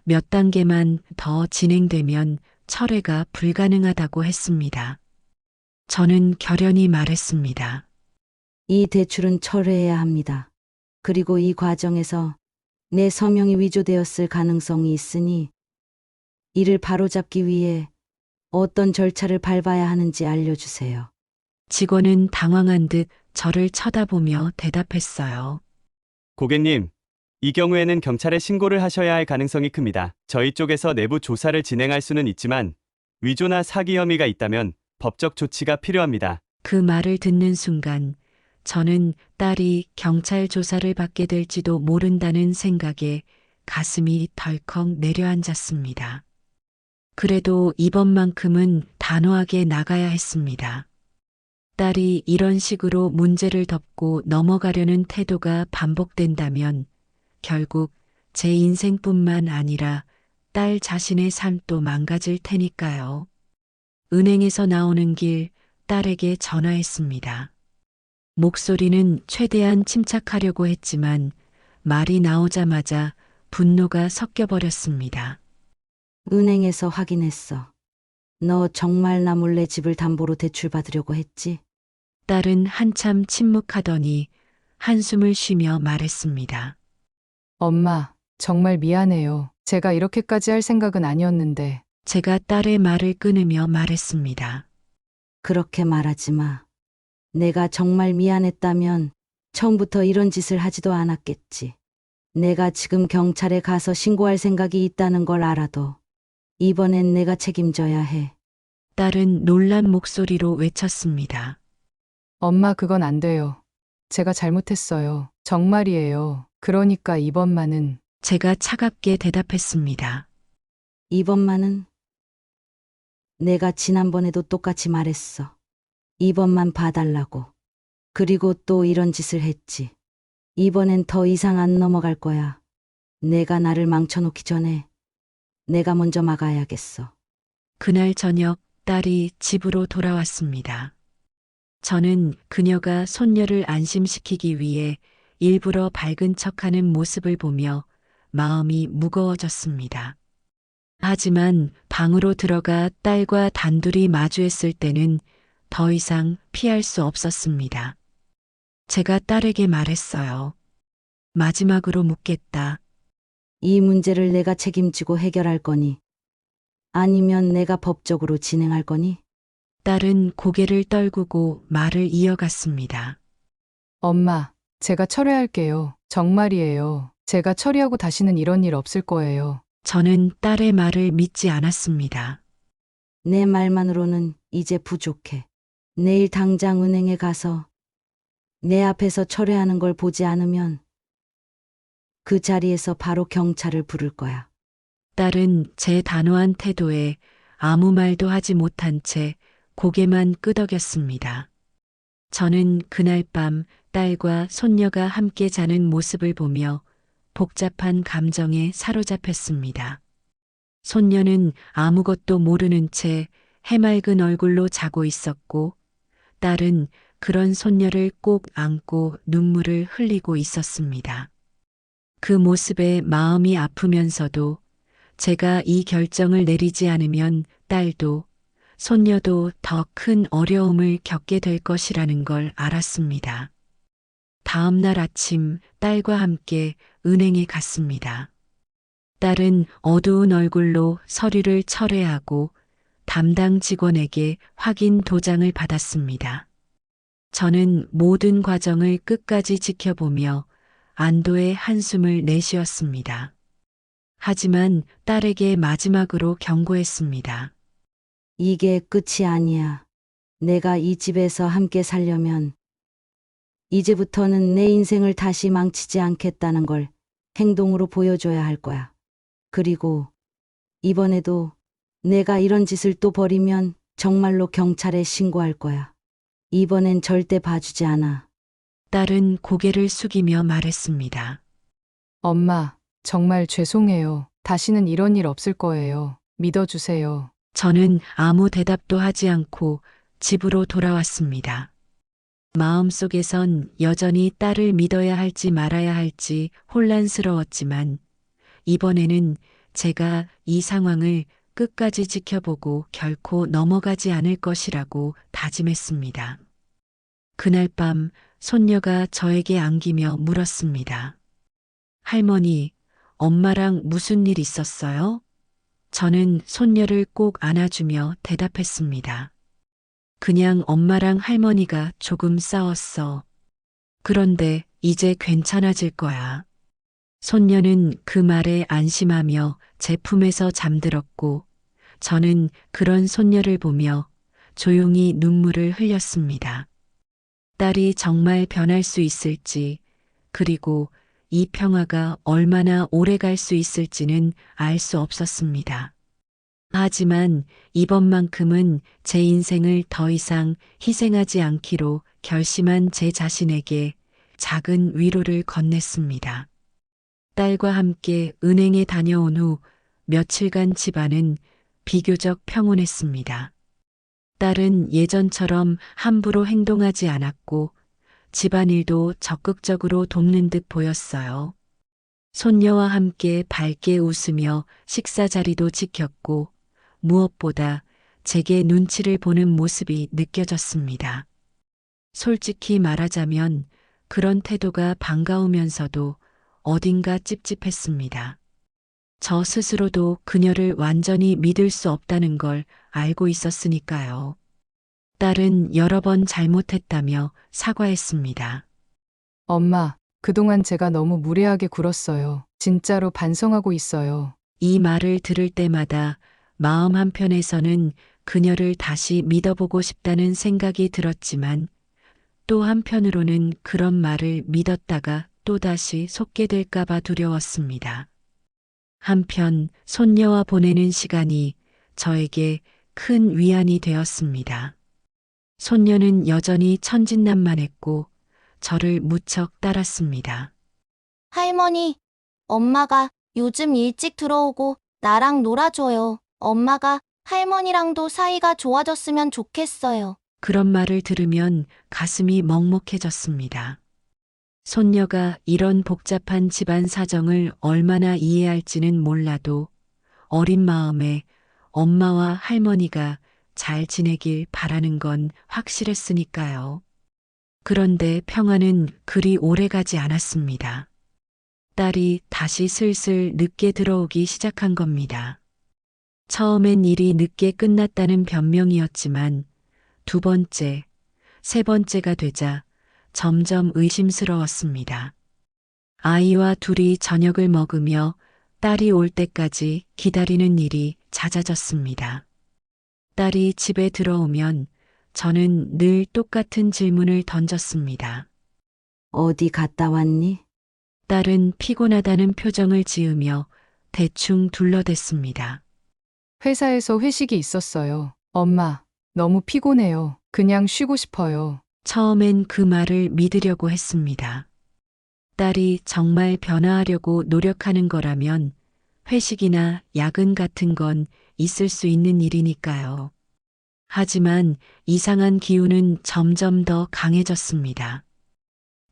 몇 단계만 더 진행되면 철회가 불가능하다고 했습니다. 저는 결연히 말했습니다. 이 대출은 철회해야 합니다. 그리고 이 과정에서 내 서명이 위조되었을 가능성이 있으니 이를 바로잡기 위해 어떤 절차를 밟아야 하는지 알려주세요. 직원은 당황한 듯 저를 쳐다보며 대답했어요. 고객님, 이 경우에는 경찰에 신고를 하셔야 할 가능성이 큽니다. 저희 쪽에서 내부 조사를 진행할 수는 있지만 위조나 사기 혐의가 있다면 법적 조치가 필요합니다. 그 말을 듣는 순간 저는 딸이 경찰 조사를 받게 될지도 모른다는 생각에 가슴이 덜컥 내려앉았습니다. 그래도 이번만큼은 단호하게 나가야 했습니다. 딸이 이런 식으로 문제를 덮고 넘어가려는 태도가 반복된다면 결국 제 인생뿐만 아니라 딸 자신의 삶도 망가질 테니까요. 은행에서 나오는 길 딸에게 전화했습니다. 목소리는 최대한 침착하려고 했지만 말이 나오자마자 분노가 섞여버렸습니다. 은행에서 확인했어. 너 정말 나 몰래 집을 담보로 대출받으려고 했지? 딸은 한참 침묵하더니 한숨을 쉬며 말했습니다. 엄마, 정말 미안해요. 제가 이렇게까지 할 생각은 아니었는데. 제가 딸의 말을 끊으며 말했습니다. 그렇게 말하지 마. 내가 정말 미안했다면 처음부터 이런 짓을 하지도 않았겠지. 내가 지금 경찰에 가서 신고할 생각이 있다는 걸 알아도 이번엔 내가 책임져야 해. 딸은 놀란 목소리로 외쳤습니다. 엄마, 그건 안 돼요. 제가 잘못했어요. 정말이에요. 그러니까 이번만은. 제가 차갑게 대답했습니다. 이번만은 내가 지난번에도 똑같이 말했어. 이번만 봐달라고. 그리고 또 이런 짓을 했지. 이번엔 더 이상 안 넘어갈 거야. 내가 나를 망쳐놓기 전에 내가 먼저 막아야겠어. 그날 저녁 딸이 집으로 돌아왔습니다. 저는 그녀가 손녀를 안심시키기 위해 일부러 밝은 척하는 모습을 보며 마음이 무거워졌습니다. 하지만 방으로 들어가 딸과 단둘이 마주했을 때는 더 이상 피할 수 없었습니다. 제가 딸에게 말했어요. 마지막으로 묻겠다. 이 문제를 내가 책임지고 해결할 거니? 아니면 내가 법적으로 진행할 거니? 딸은 고개를 떨구고 말을 이어갔습니다. 엄마, 제가 처리할게요. 정말이에요. 제가 처리하고 다시는 이런 일 없을 거예요. 저는 딸의 말을 믿지 않았습니다. 내 말만으로는 이제 부족해. 내일 당장 은행에 가서 내 앞에서 철회하는 걸 보지 않으면 그 자리에서 바로 경찰을 부를 거야. 딸은 제 단호한 태도에 아무 말도 하지 못한 채 고개만 끄덕였습니다. 저는 그날 밤 딸과 손녀가 함께 자는 모습을 보며 복잡한 감정에 사로잡혔습니다. 손녀는 아무것도 모르는 채 해맑은 얼굴로 자고 있었고, 딸은 그런 손녀를 꼭 안고 눈물을 흘리고 있었습니다. 그 모습에 마음이 아프면서도 제가 이 결정을 내리지 않으면 딸도 손녀도 더 큰 어려움을 겪게 될 것이라는 걸 알았습니다. 다음 날 아침 딸과 함께 은행에 갔습니다. 딸은 어두운 얼굴로 서류를 철회하고 담당 직원에게 확인 도장을 받았습니다. 저는 모든 과정을 끝까지 지켜보며 안도의 한숨을 내쉬었습니다. 하지만 딸에게 마지막으로 경고했습니다. 이게 끝이 아니야. 내가 이 집에서 함께 살려면 이제부터는 내 인생을 다시 망치지 않겠다는 걸 행동으로 보여줘야 할 거야. 그리고 이번에도 내가 이런 짓을 또 벌이면 정말로 경찰에 신고할 거야. 이번엔 절대 봐주지 않아. 딸은 고개를 숙이며 말했습니다. 엄마, 정말 죄송해요. 다시는 이런 일 없을 거예요. 믿어주세요. 저는 아무 대답도 하지 않고 집으로 돌아왔습니다. 마음속에선 여전히 딸을 믿어야 할지 말아야 할지 혼란스러웠지만 이번에는 제가 이 상황을 끝까지 지켜보고 결코 넘어가지 않을 것이라고 다짐했습니다. 그날 밤 손녀가 저에게 안기며 물었습니다. 할머니, 엄마랑 무슨 일 있었어요? 저는 손녀를 꼭 안아주며 대답했습니다. 그냥 엄마랑 할머니가 조금 싸웠어. 그런데 이제 괜찮아질 거야. 손녀는 그 말에 안심하며 제 품에서 잠들었고 저는 그런 손녀를 보며 조용히 눈물을 흘렸습니다. 딸이 정말 변할 수 있을지, 그리고 이 평화가 얼마나 오래 갈 수 있을지는 알 수 없었습니다. 하지만 이번만큼은 제 인생을 더 이상 희생하지 않기로 결심한 제 자신에게 작은 위로를 건넸습니다. 딸과 함께 은행에 다녀온 후 며칠간 집안은 비교적 평온했습니다. 딸은 예전처럼 함부로 행동하지 않았고 집안일도 적극적으로 돕는 듯 보였어요. 손녀와 함께 밝게 웃으며 식사 자리도 지켰고 무엇보다 제게 눈치를 보는 모습이 느껴졌습니다. 솔직히 말하자면 그런 태도가 반가우면서도 어딘가 찝찝했습니다. 저 스스로도 그녀를 완전히 믿을 수 없다는 걸 알고 있었으니까요. 딸은 여러 번 잘못했다며 사과했습니다. 엄마, 그동안 제가 너무 무례하게 굴었어요. 진짜로 반성하고 있어요. 이 말을 들을 때마다 마음 한편에서는 그녀를 다시 믿어보고 싶다는 생각이 들었지만 또 한편으로는 그런 말을 믿었다가 또다시 속게 될까봐 두려웠습니다. 한편 손녀와 보내는 시간이 저에게 큰 위안이 되었습니다. 손녀는 여전히 천진난만했고 저를 무척 따랐습니다. 할머니, 엄마가 요즘 일찍 들어오고 나랑 놀아줘요. 엄마가 할머니랑도 사이가 좋아졌으면 좋겠어요. 그런 말을 들으면 가슴이 먹먹해졌습니다. 손녀가 이런 복잡한 집안 사정을 얼마나 이해할지는 몰라도 어린 마음에 엄마와 할머니가 잘 지내길 바라는 건 확실했으니까요. 그런데 평화는 그리 오래 가지 않았습니다. 딸이 다시 슬슬 늦게 들어오기 시작한 겁니다. 처음엔 일이 늦게 끝났다는 변명이었지만 두 번째, 세 번째가 되자 점점 의심스러웠습니다. 아이와 둘이 저녁을 먹으며 딸이 올 때까지 기다리는 일이 잦아졌습니다. 딸이 집에 들어오면 저는 늘 똑같은 질문을 던졌습니다. 어디 갔다 왔니? 딸은 피곤하다는 표정을 지으며 대충 둘러댔습니다. 회사에서 회식이 있었어요. 엄마, 너무 피곤해요. 그냥 쉬고 싶어요. 처음엔 그 말을 믿으려고 했습니다. 딸이 정말 변화하려고 노력하는 거라면 회식이나 야근 같은 건 있을 수 있는 일이니까요. 하지만 이상한 기운은 점점 더 강해졌습니다.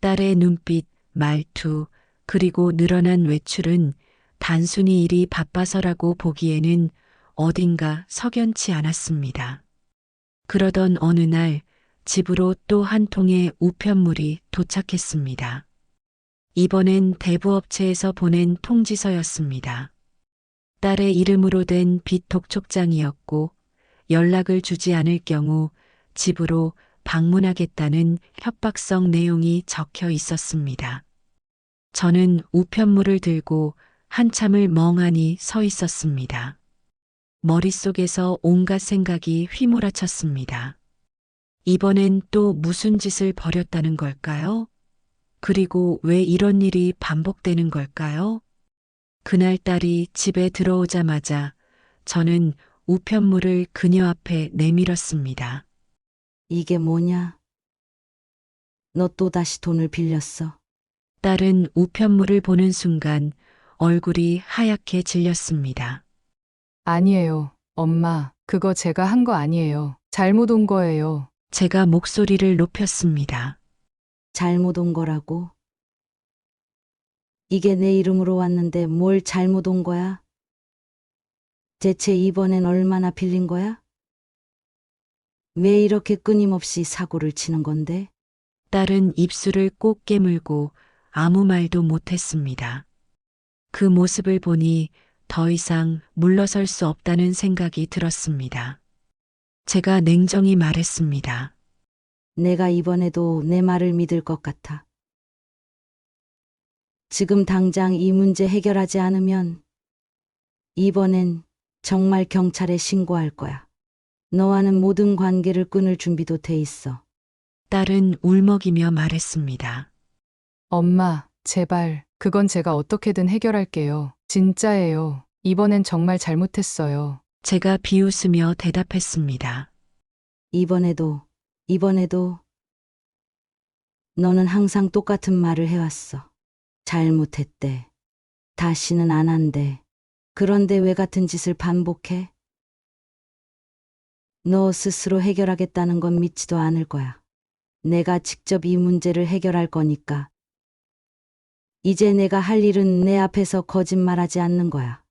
딸의 눈빛, 말투, 그리고 늘어난 외출은 단순히 일이 바빠서라고 보기에는 어딘가 석연치 않았습니다. 그러던 어느 날 집으로 또 한 통의 우편물이 도착했습니다. 이번엔 대부업체에서 보낸 통지서였습니다. 딸의 이름으로 된 빚 독촉장이었고 연락을 주지 않을 경우 집으로 방문하겠다는 협박성 내용이 적혀 있었습니다. 저는 우편물을 들고 한참을 멍하니 서 있었습니다. 머릿속에서 온갖 생각이 휘몰아쳤습니다. 이번엔 또 무슨 짓을 벌였다는 걸까요? 그리고 왜 이런 일이 반복되는 걸까요? 그날 딸이 집에 들어오자마자 저는 우편물을 그녀 앞에 내밀었습니다. 이게 뭐냐? 너 또다시 돈을 빌렸어. 딸은 우편물을 보는 순간 얼굴이 하얗게 질렸습니다. 아니에요. 엄마, 그거 제가 한 거 아니에요. 잘못 온 거예요. 제가 목소리를 높였습니다. 잘못 온 거라고? 이게 내 이름으로 왔는데 뭘 잘못 온 거야? 대체 이번엔 얼마나 빌린 거야? 왜 이렇게 끊임없이 사고를 치는 건데? 딸은 입술을 꼭 깨물고 아무 말도 못했습니다. 그 모습을 보니 더 이상 물러설 수 없다는 생각이 들었습니다. 제가 냉정히 말했습니다. 내가 이번에도 내 말을 믿을 것 같아. 지금 당장 이 문제 해결하지 않으면 이번엔 정말 경찰에 신고할 거야. 너와는 모든 관계를 끊을 준비도 돼 있어. 딸은 울먹이며 말했습니다. 엄마, 제발, 그건 제가 어떻게든 해결할게요. 진짜예요. 이번엔 정말 잘못했어요. 제가 비웃으며 대답했습니다. 이번에도 너는 항상 똑같은 말을 해왔어. 잘못했대. 다시는 안 한대. 그런데 왜 같은 짓을 반복해? 너 스스로 해결하겠다는 건 믿지도 않을 거야. 내가 직접 이 문제를 해결할 거니까. 이제 내가 할 일은 내 앞에서 거짓말하지 않는 거야.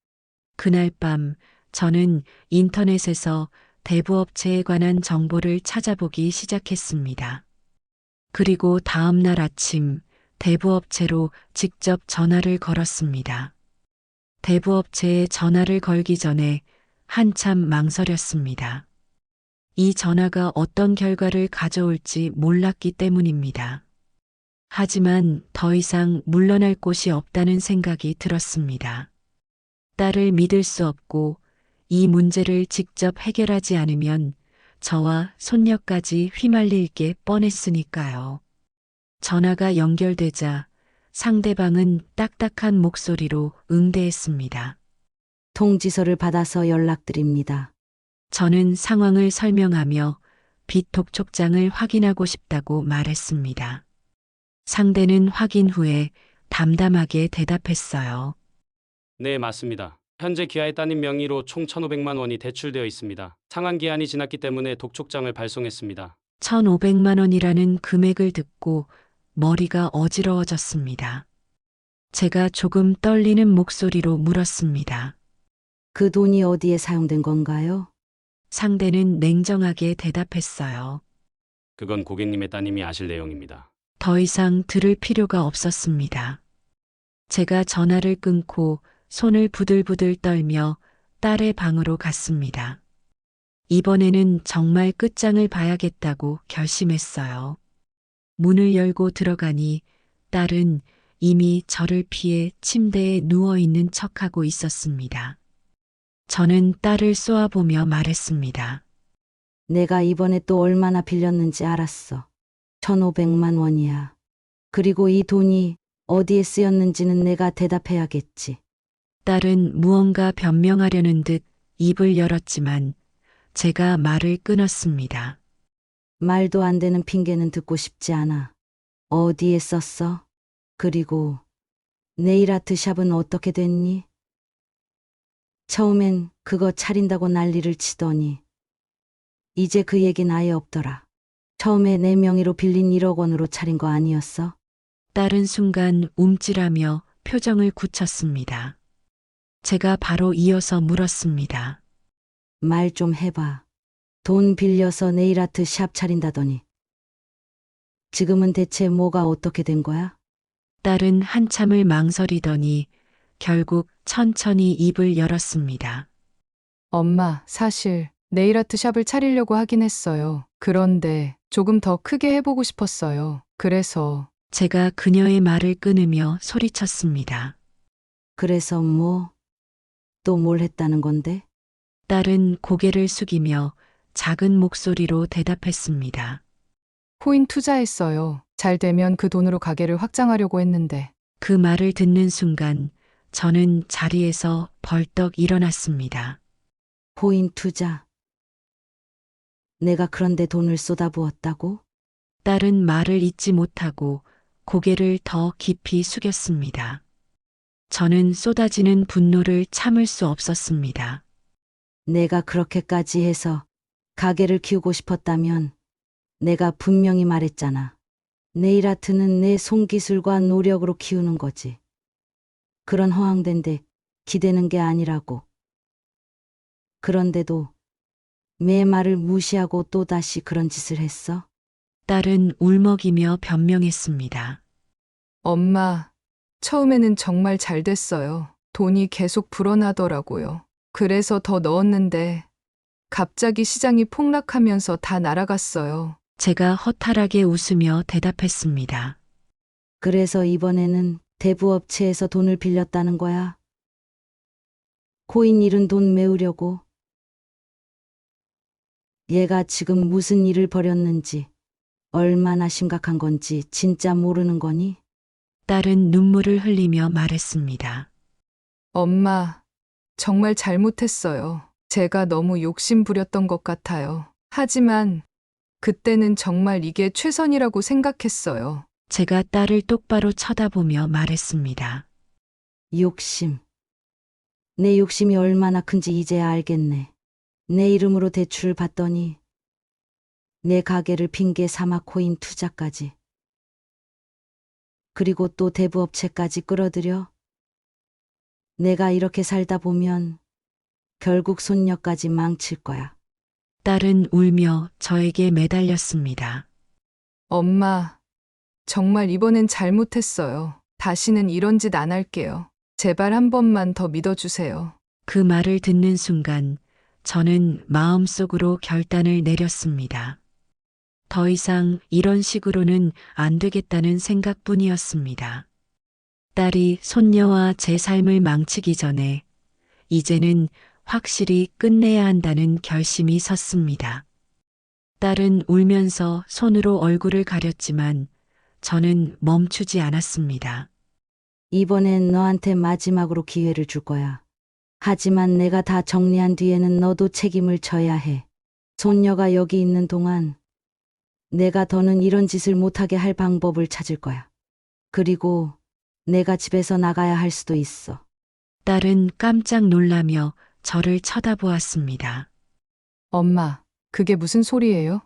그날 밤 저는 인터넷에서 대부업체에 관한 정보를 찾아보기 시작했습니다. 그리고 다음 날 아침 대부업체로 직접 전화를 걸었습니다. 대부업체에 전화를 걸기 전에 한참 망설였습니다. 이 전화가 어떤 결과를 가져올지 몰랐기 때문입니다. 하지만 더 이상 물러날 곳이 없다는 생각이 들었습니다. 딸을 믿을 수 없고 이 문제를 직접 해결하지 않으면 저와 손녀까지 휘말릴 게 뻔했으니까요. 전화가 연결되자 상대방은 딱딱한 목소리로 응대했습니다. 통지서를 받아서 연락드립니다. 저는 상황을 설명하며 빚 독촉장을 확인하고 싶다고 말했습니다. 상대는 확인 후에 담담하게 대답했어요. 네, 맞습니다. 현재 기아의 따님 명의로 총 1,500만 원이 대출되어 있습니다. 상환 기한이 지났기 때문에 독촉장을 발송했습니다. 1,500만 원이라는 금액을 듣고 머리가 어지러워졌습니다. 제가 조금 떨리는 목소리로 물었습니다. 그 돈이 어디에 사용된 건가요? 상대는 냉정하게 대답했어요. 그건 고객님의 따님이 아실 내용입니다. 더 이상 들을 필요가 없었습니다. 제가 전화를 끊고 손을 부들부들 떨며 딸의 방으로 갔습니다. 이번에는 정말 끝장을 봐야겠다고 결심했어요. 문을 열고 들어가니 딸은 이미 저를 피해 침대에 누워있는 척하고 있었습니다. 저는 딸을 쏘아보며 말했습니다. 내가 이번에 또 얼마나 빌렸는지 알았어. 1,500만 원이야. 그리고 이 돈이 어디에 쓰였는지는 내가 대답해야겠지. 딸은 무언가 변명하려는 듯 입을 열었지만 제가 말을 끊었습니다. 말도 안 되는 핑계는 듣고 싶지 않아. 어디에 썼어? 그리고 네일 아트 샵은 어떻게 됐니? 처음엔 그거 차린다고 난리를 치더니 이제 그 얘기는 아예 없더라. 처음에 내 명의로 빌린 1억 원으로 차린 거 아니었어? 딸은 순간 움찔하며 표정을 굳혔습니다. 제가 바로 이어서 물었습니다. 말 좀 해봐. 돈 빌려서 네일 아트 샵 차린다더니 지금은 대체 뭐가 어떻게 된 거야? 딸은 한참을 망설이더니 결국 천천히 입을 열었습니다. 엄마, 사실 네일아트 샵을 차리려고 하긴 했어요. 그런데 조금 더 크게 해보고 싶었어요. 그래서 제가 그녀의 말을 끊으며 소리쳤습니다. 그래서 뭐? 또 뭘 했다는 건데? 딸은 고개를 숙이며 작은 목소리로 대답했습니다. 코인 투자했어요. 잘 되면 그 돈으로 가게를 확장하려고 했는데 그 말을 듣는 순간 저는 자리에서 벌떡 일어났습니다. 코인 투자. 내가 그런데 돈을 쏟아부었다고? 딸은 말을 잇지 못하고 고개를 더 깊이 숙였습니다. 저는 쏟아지는 분노를 참을 수 없었습니다. 내가 그렇게까지 해서 가게를 키우고 싶었다면 내가 분명히 말했잖아. 네일 아트는 내 손기술과 노력으로 키우는 거지. 그런 허황된 데 기대는 게 아니라고. 그런데도 내 말을 무시하고 또다시 그런 짓을 했어? 딸은 울먹이며 변명했습니다. 엄마, 처음에는 정말 잘 됐어요. 돈이 계속 불어나더라고요. 그래서 더 넣었는데 갑자기 시장이 폭락하면서 다 날아갔어요. 제가 허탈하게 웃으며 대답했습니다. 그래서 이번에는 대부업체에서 돈을 빌렸다는 거야. 코인 잃은 돈 메우려고. 얘가 지금 무슨 일을 벌였는지, 얼마나 심각한 건지 진짜 모르는 거니? 딸은 눈물을 흘리며 말했습니다. 엄마, 정말 잘못했어요. 제가 너무 욕심 부렸던 것 같아요. 하지만 그때는 정말 이게 최선이라고 생각했어요. 제가 딸을 똑바로 쳐다보며 말했습니다. 욕심. 내 욕심이 얼마나 큰지 이제야 알겠네. 내 이름으로 대출을 받더니 내 가게를 핑계 삼아 코인 투자까지. 그리고 또 대부업체까지 끌어들여. 내가 이렇게 살다 보면 결국 손녀까지 망칠 거야. 딸은 울며 저에게 매달렸습니다. 엄마, 정말 이번엔 잘못했어요. 다시는 이런 짓 안 할게요. 제발 한 번만 더 믿어주세요. 그 말을 듣는 순간 저는 마음속으로 결단을 내렸습니다. 더 이상 이런 식으로는 안 되겠다는 생각뿐이었습니다. 딸이 손녀와 제 삶을 망치기 전에 이제는 확실히 끝내야 한다는 결심이 섰습니다. 딸은 울면서 손으로 얼굴을 가렸지만 저는 멈추지 않았습니다. 이번엔 너한테 마지막으로 기회를 줄 거야. 하지만 내가 다 정리한 뒤에는 너도 책임을 져야 해. 손녀가 여기 있는 동안 내가 더는 이런 짓을 못하게 할 방법을 찾을 거야. 그리고 내가 집에서 나가야 할 수도 있어. 딸은 깜짝 놀라며 저를 쳐다보았습니다. 엄마, 그게 무슨 소리예요?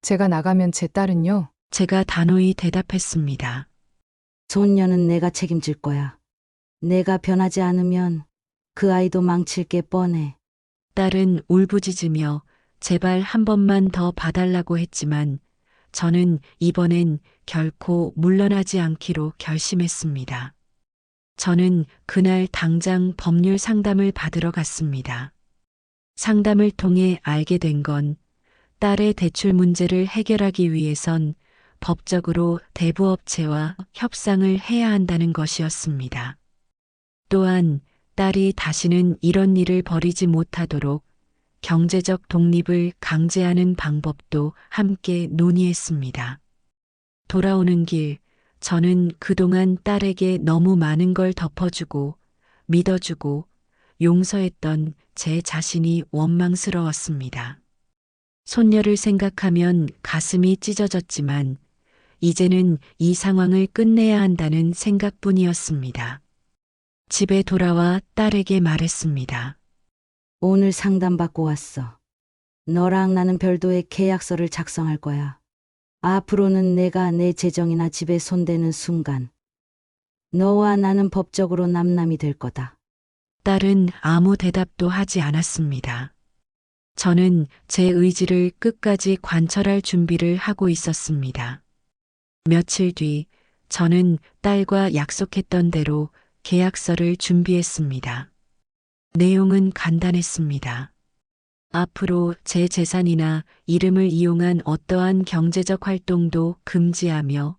제가 나가면 제 딸은요? 제가 단호히 대답했습니다. 손녀는 내가 책임질 거야. 내가 변하지 않으면 그 아이도 망칠 게 뻔해. 딸은 울부짖으며 제발 한 번만 더 봐달라고 했지만 저는 이번엔 결코 물러나지 않기로 결심했습니다. 저는 그날 당장 법률 상담을 받으러 갔습니다. 상담을 통해 알게 된 건 딸의 대출 문제를 해결하기 위해선 법적으로 대부업체와 협상을 해야 한다는 것이었습니다. 또한 딸이 다시는 이런 일을 벌이지 못하도록 경제적 독립을 강제하는 방법도 함께 논의했습니다. 돌아오는 길, 저는 그동안 딸에게 너무 많은 걸 덮어주고 믿어주고 용서했던 제 자신이 원망스러웠습니다. 손녀를 생각하면 가슴이 찢어졌지만 이제는 이 상황을 끝내야 한다는 생각뿐이었습니다. 집에 돌아와 딸에게 말했습니다. 오늘 상담받고 왔어. 너랑 나는 별도의 계약서를 작성할 거야. 앞으로는 내가 내 재정이나 집에 손대는 순간 너와 나는 법적으로 남남이 될 거다. 딸은 아무 대답도 하지 않았습니다. 저는 제 의지를 끝까지 관철할 준비를 하고 있었습니다. 며칠 뒤 저는 딸과 약속했던 대로 계약서를 준비했습니다. 내용은 간단했습니다. 앞으로 제 재산이나 이름을 이용한 어떠한 경제적 활동도 금지하며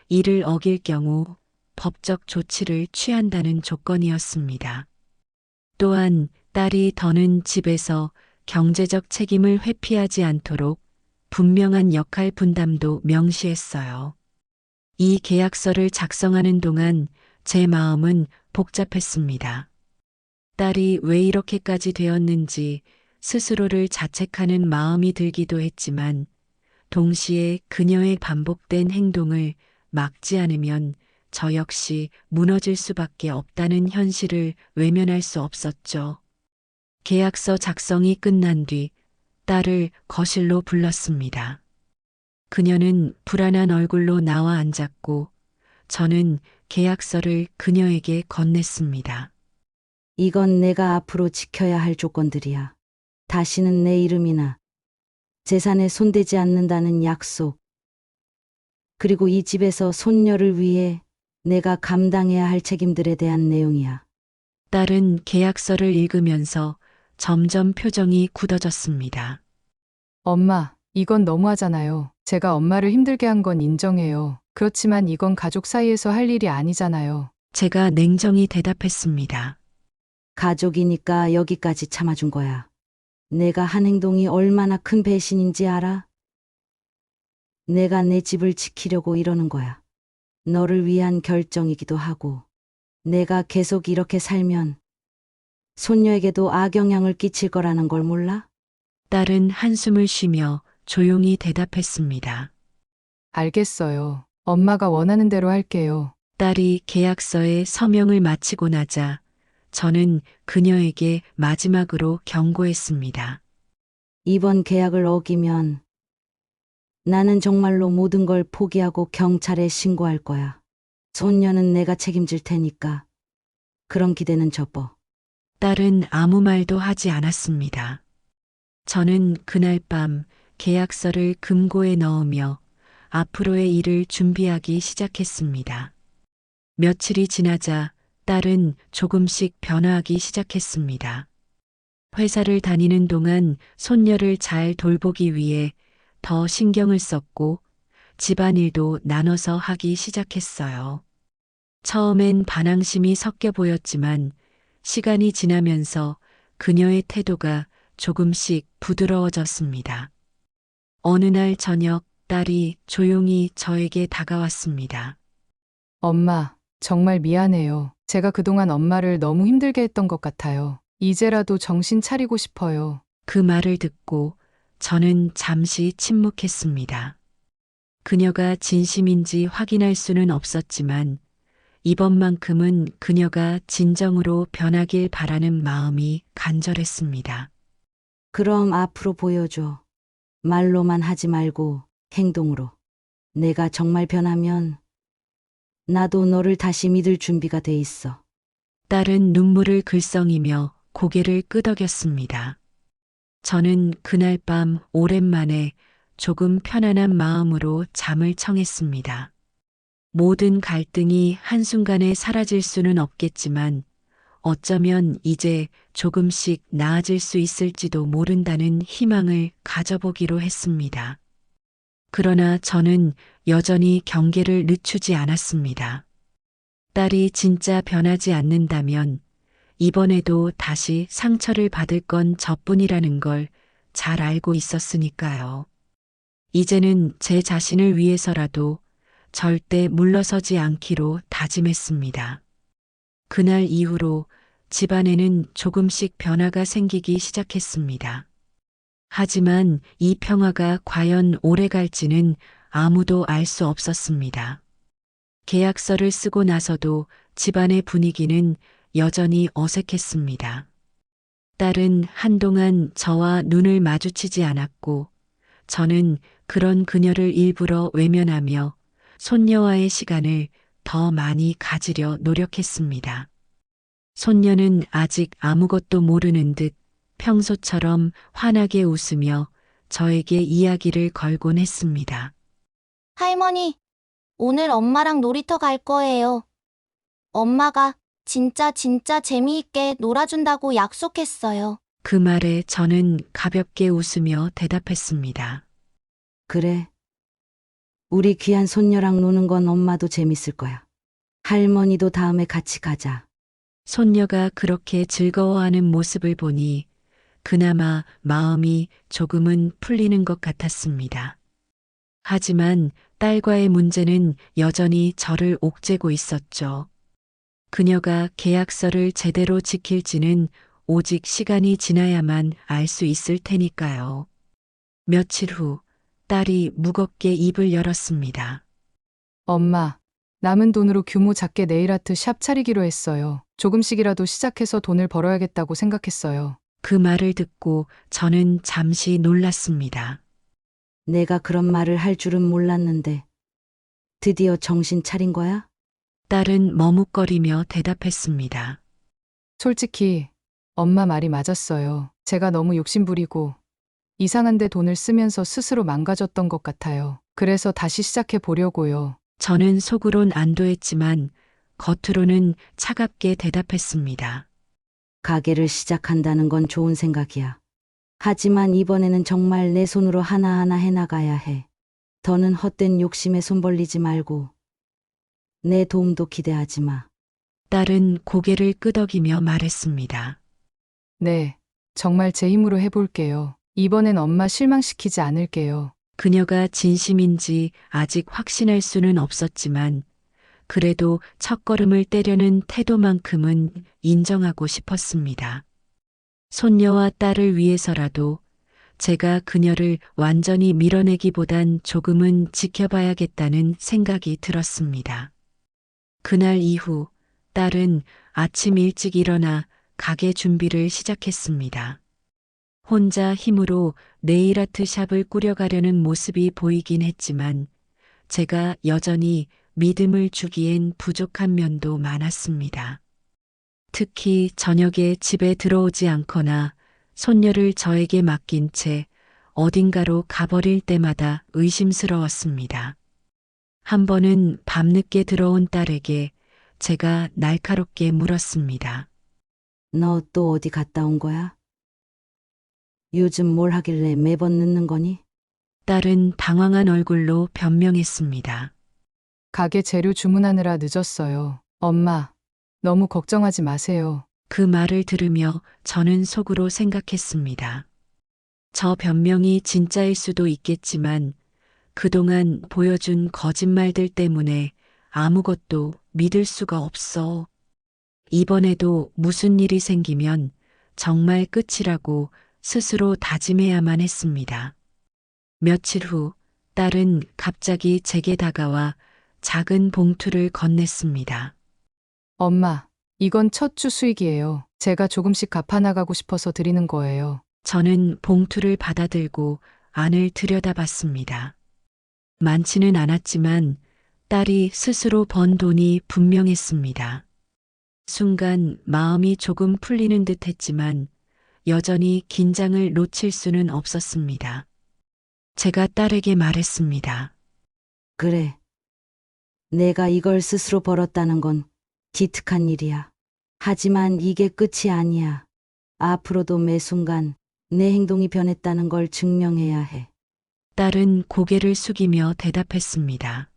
이를 어길 경우 법적 조치를 취한다는 조건이었습니다. 또한 딸이 더는 집에서 경제적 책임을 회피하지 않도록 분명한 역할 분담도 명시했어요. 이 계약서를 작성하는 동안 제 마음은 복잡했습니다. 딸이 왜 이렇게까지 되었는지 스스로를 자책하는 마음이 들기도 했지만 동시에 그녀의 반복된 행동을 막지 않으면 저 역시 무너질 수밖에 없다는 현실을 외면할 수 없었죠. 계약서 작성이 끝난 뒤 딸을 거실로 불렀습니다. 그녀는 불안한 얼굴로 나와 앉았고 저는 계약서를 그녀에게 건넸습니다. 이건 내가 앞으로 지켜야 할 조건들이야. 다시는 내 이름이나 재산에 손대지 않는다는 약속. 그리고 이 집에서 손녀를 위해 내가 감당해야 할 책임들에 대한 내용이야. 딸은 계약서를 읽으면서 점점 표정이 굳어졌습니다. 엄마, 이건 너무하잖아요. 제가 엄마를 힘들게 한 건 인정해요. 그렇지만 이건 가족 사이에서 할 일이 아니잖아요. 제가 냉정히 대답했습니다. 가족이니까 여기까지 참아준 거야. 내가 한 행동이 얼마나 큰 배신인지 알아? 내가 내 집을 지키려고 이러는 거야. 너를 위한 결정이기도 하고, 내가 계속 이렇게 살면 손녀에게도 악영향을 끼칠 거라는 걸 몰라? 딸은 한숨을 쉬며 조용히 대답했습니다. 알겠어요. 엄마가 원하는 대로 할게요. 딸이 계약서에 서명을 마치고 나자 저는 그녀에게 마지막으로 경고했습니다. 이번 계약을 어기면 나는 정말로 모든 걸 포기하고 경찰에 신고할 거야. 손녀는 내가 책임질 테니까 그런 기대는 접어. 딸은 아무 말도 하지 않았습니다. 저는 그날 밤 계약서를 금고에 넣으며 앞으로의 일을 준비하기 시작했습니다. 며칠이 지나자 딸은 조금씩 변화하기 시작했습니다. 회사를 다니는 동안 손녀를 잘 돌보기 위해 더 신경을 썼고 집안일도 나눠서 하기 시작했어요. 처음엔 반항심이 섞여 보였지만 시간이 지나면서 그녀의 태도가 조금씩 부드러워졌습니다. 어느 날 저녁 딸이 조용히 저에게 다가왔습니다. 엄마, 정말 미안해요. 제가 그동안 엄마를 너무 힘들게 했던 것 같아요. 이제라도 정신 차리고 싶어요. 그 말을 듣고 저는 잠시 침묵했습니다. 그녀가 진심인지 확인할 수는 없었지만 이번만큼은 그녀가 진정으로 변하길 바라는 마음이 간절했습니다. 그럼 앞으로 보여줘. 말로만 하지 말고 행동으로. 내가 정말 변하면 나도 너를 다시 믿을 준비가 돼 있어. 딸은 눈물을 글썽이며 고개를 끄덕였습니다. 저는 그날 밤 오랜만에 조금 편안한 마음으로 잠을 청했습니다. 모든 갈등이 한순간에 사라질 수는 없겠지만 어쩌면 이제 조금씩 나아질 수 있을지도 모른다는 희망을 가져보기로 했습니다. 그러나 저는 여전히 경계를 늦추지 않았습니다. 딸이 진짜 변하지 않는다면 이번에도 다시 상처를 받을 건 저뿐이라는 걸 잘 알고 있었으니까요. 이제는 제 자신을 위해서라도 절대 물러서지 않기로 다짐했습니다. 그날 이후로 집안에는 조금씩 변화가 생기기 시작했습니다. 하지만 이 평화가 과연 오래 갈지는 아무도 알 수 없었습니다. 계약서를 쓰고 나서도 집안의 분위기는 여전히 어색했습니다. 딸은 한동안 저와 눈을 마주치지 않았고 저는 그런 그녀를 일부러 외면하며 손녀와의 시간을 더 많이 가지려 노력했습니다. 손녀는 아직 아무것도 모르는 듯 평소처럼 환하게 웃으며 저에게 이야기를 걸곤 했습니다. 할머니, 오늘 엄마랑 놀이터 갈 거예요. 엄마가 진짜 재미있게 놀아준다고 약속했어요. 그 말에 저는 가볍게 웃으며 대답했습니다. 그래. 우리 귀한 손녀랑 노는 건 엄마도 재밌을 거야. 할머니도 다음에 같이 가자. 손녀가 그렇게 즐거워하는 모습을 보니 그나마 마음이 조금은 풀리는 것 같았습니다. 하지만 딸과의 문제는 여전히 저를 옥죄고 있었죠. 그녀가 계약서를 제대로 지킬지는 오직 시간이 지나야만 알 수 있을 테니까요. 며칠 후 딸이 무겁게 입을 열었습니다. 엄마, 남은 돈으로 규모 작게 네일아트 샵 차리기로 했어요. 조금씩이라도 시작해서 돈을 벌어야겠다고 생각했어요. 그 말을 듣고 저는 잠시 놀랐습니다. 내가 그런 말을 할 줄은 몰랐는데 드디어 정신 차린 거야? 딸은 머뭇거리며 대답했습니다. 솔직히 엄마 말이 맞았어요. 제가 너무 욕심부리고 이상한 데 돈을 쓰면서 스스로 망가졌던 것 같아요. 그래서 다시 시작해 보려고요. 저는 속으론 안도했지만 겉으로는 차갑게 대답했습니다. 가게를 시작한다는 건 좋은 생각이야. 하지만 이번에는 정말 내 손으로 하나하나 해나가야 해. 더는 헛된 욕심에 손 벌리지 말고 내 도움도 기대하지 마. 딸은 고개를 끄덕이며 말했습니다. 네, 정말 제 힘으로 해볼게요. 이번엔 엄마 실망시키지 않을게요. 그녀가 진심인지 아직 확신할 수는 없었지만 그래도 첫걸음을 떼려는 태도만큼은 인정하고 싶었습니다. 손녀와 딸을 위해서라도 제가 그녀를 완전히 밀어내기보단 조금은 지켜봐야겠다는 생각이 들었습니다. 그날 이후 딸은 아침 일찍 일어나 가게 준비를 시작했습니다. 혼자 힘으로 네일아트 샵을 꾸려가려는 모습이 보이긴 했지만 제가 여전히 믿음을 주기엔 부족한 면도 많았습니다. 특히 저녁에 집에 들어오지 않거나 손녀를 저에게 맡긴 채 어딘가로 가버릴 때마다 의심스러웠습니다. 한 번은 밤늦게 들어온 딸에게 제가 날카롭게 물었습니다. 너 또 어디 갔다 온 거야? 요즘 뭘 하길래 매번 늦는 거니? 딸은 당황한 얼굴로 변명했습니다. 가게 재료 주문하느라 늦었어요. 엄마, 너무 걱정하지 마세요. 그 말을 들으며 저는 속으로 생각했습니다. 저 변명이 진짜일 수도 있겠지만 그동안 보여준 거짓말들 때문에 아무것도 믿을 수가 없어. 이번에도 무슨 일이 생기면 정말 끝이라고 스스로 다짐해야만 했습니다. 며칠 후 딸은 갑자기 제게 다가와 작은 봉투를 건넸습니다. 엄마, 이건 첫 주 수익이에요. 제가 조금씩 갚아나가고 싶어서 드리는 거예요. 저는 봉투를 받아들고 안을 들여다봤습니다. 많지는 않았지만 딸이 스스로 번 돈이 분명했습니다. 순간 마음이 조금 풀리는 듯 했지만 여전히 긴장을 놓칠 수는 없었습니다. 제가 딸에게 말했습니다. 그래. 내가 이걸 스스로 벌었다는 건 기특한 일이야. 하지만 이게 끝이 아니야. 앞으로도 매 순간 내 행동이 변했다는 걸 증명해야 해. 딸은 고개를 숙이며 대답했습니다.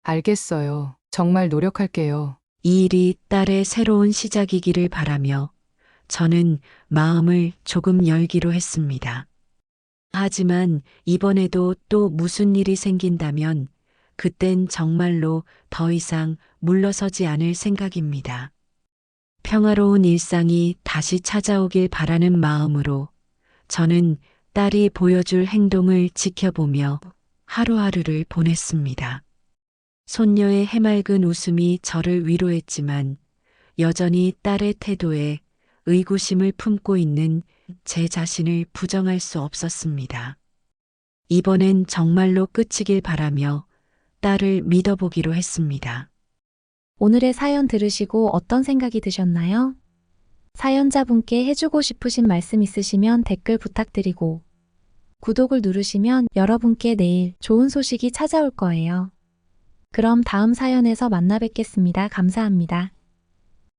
알겠어요. 정말 노력할게요. 이 일이 딸의 새로운 시작이기를 바라며 저는 마음을 조금 열기로 했습니다. 하지만 이번에도 또 무슨 일이 생긴다면 그땐 정말로 더 이상 물러서지 않을 생각입니다. 평화로운 일상이 다시 찾아오길 바라는 마음으로 저는 딸이 보여줄 행동을 지켜보며 하루하루를 보냈습니다. 손녀의 해맑은 웃음이 저를 위로했지만 여전히 딸의 태도에 의구심을 품고 있는 제 자신을 부정할 수 없었습니다. 이번엔 정말로 끝이길 바라며 딸을 믿어보기로 했습니다. 오늘의 사연 들으시고 어떤 생각이 드셨나요? 사연자분께 해주고 싶으신 말씀 있으시면 댓글 부탁드리고 구독을 누르시면 여러분께 내일 좋은 소식이 찾아올 거예요. 그럼 다음 사연에서 만나 뵙겠습니다. 감사합니다.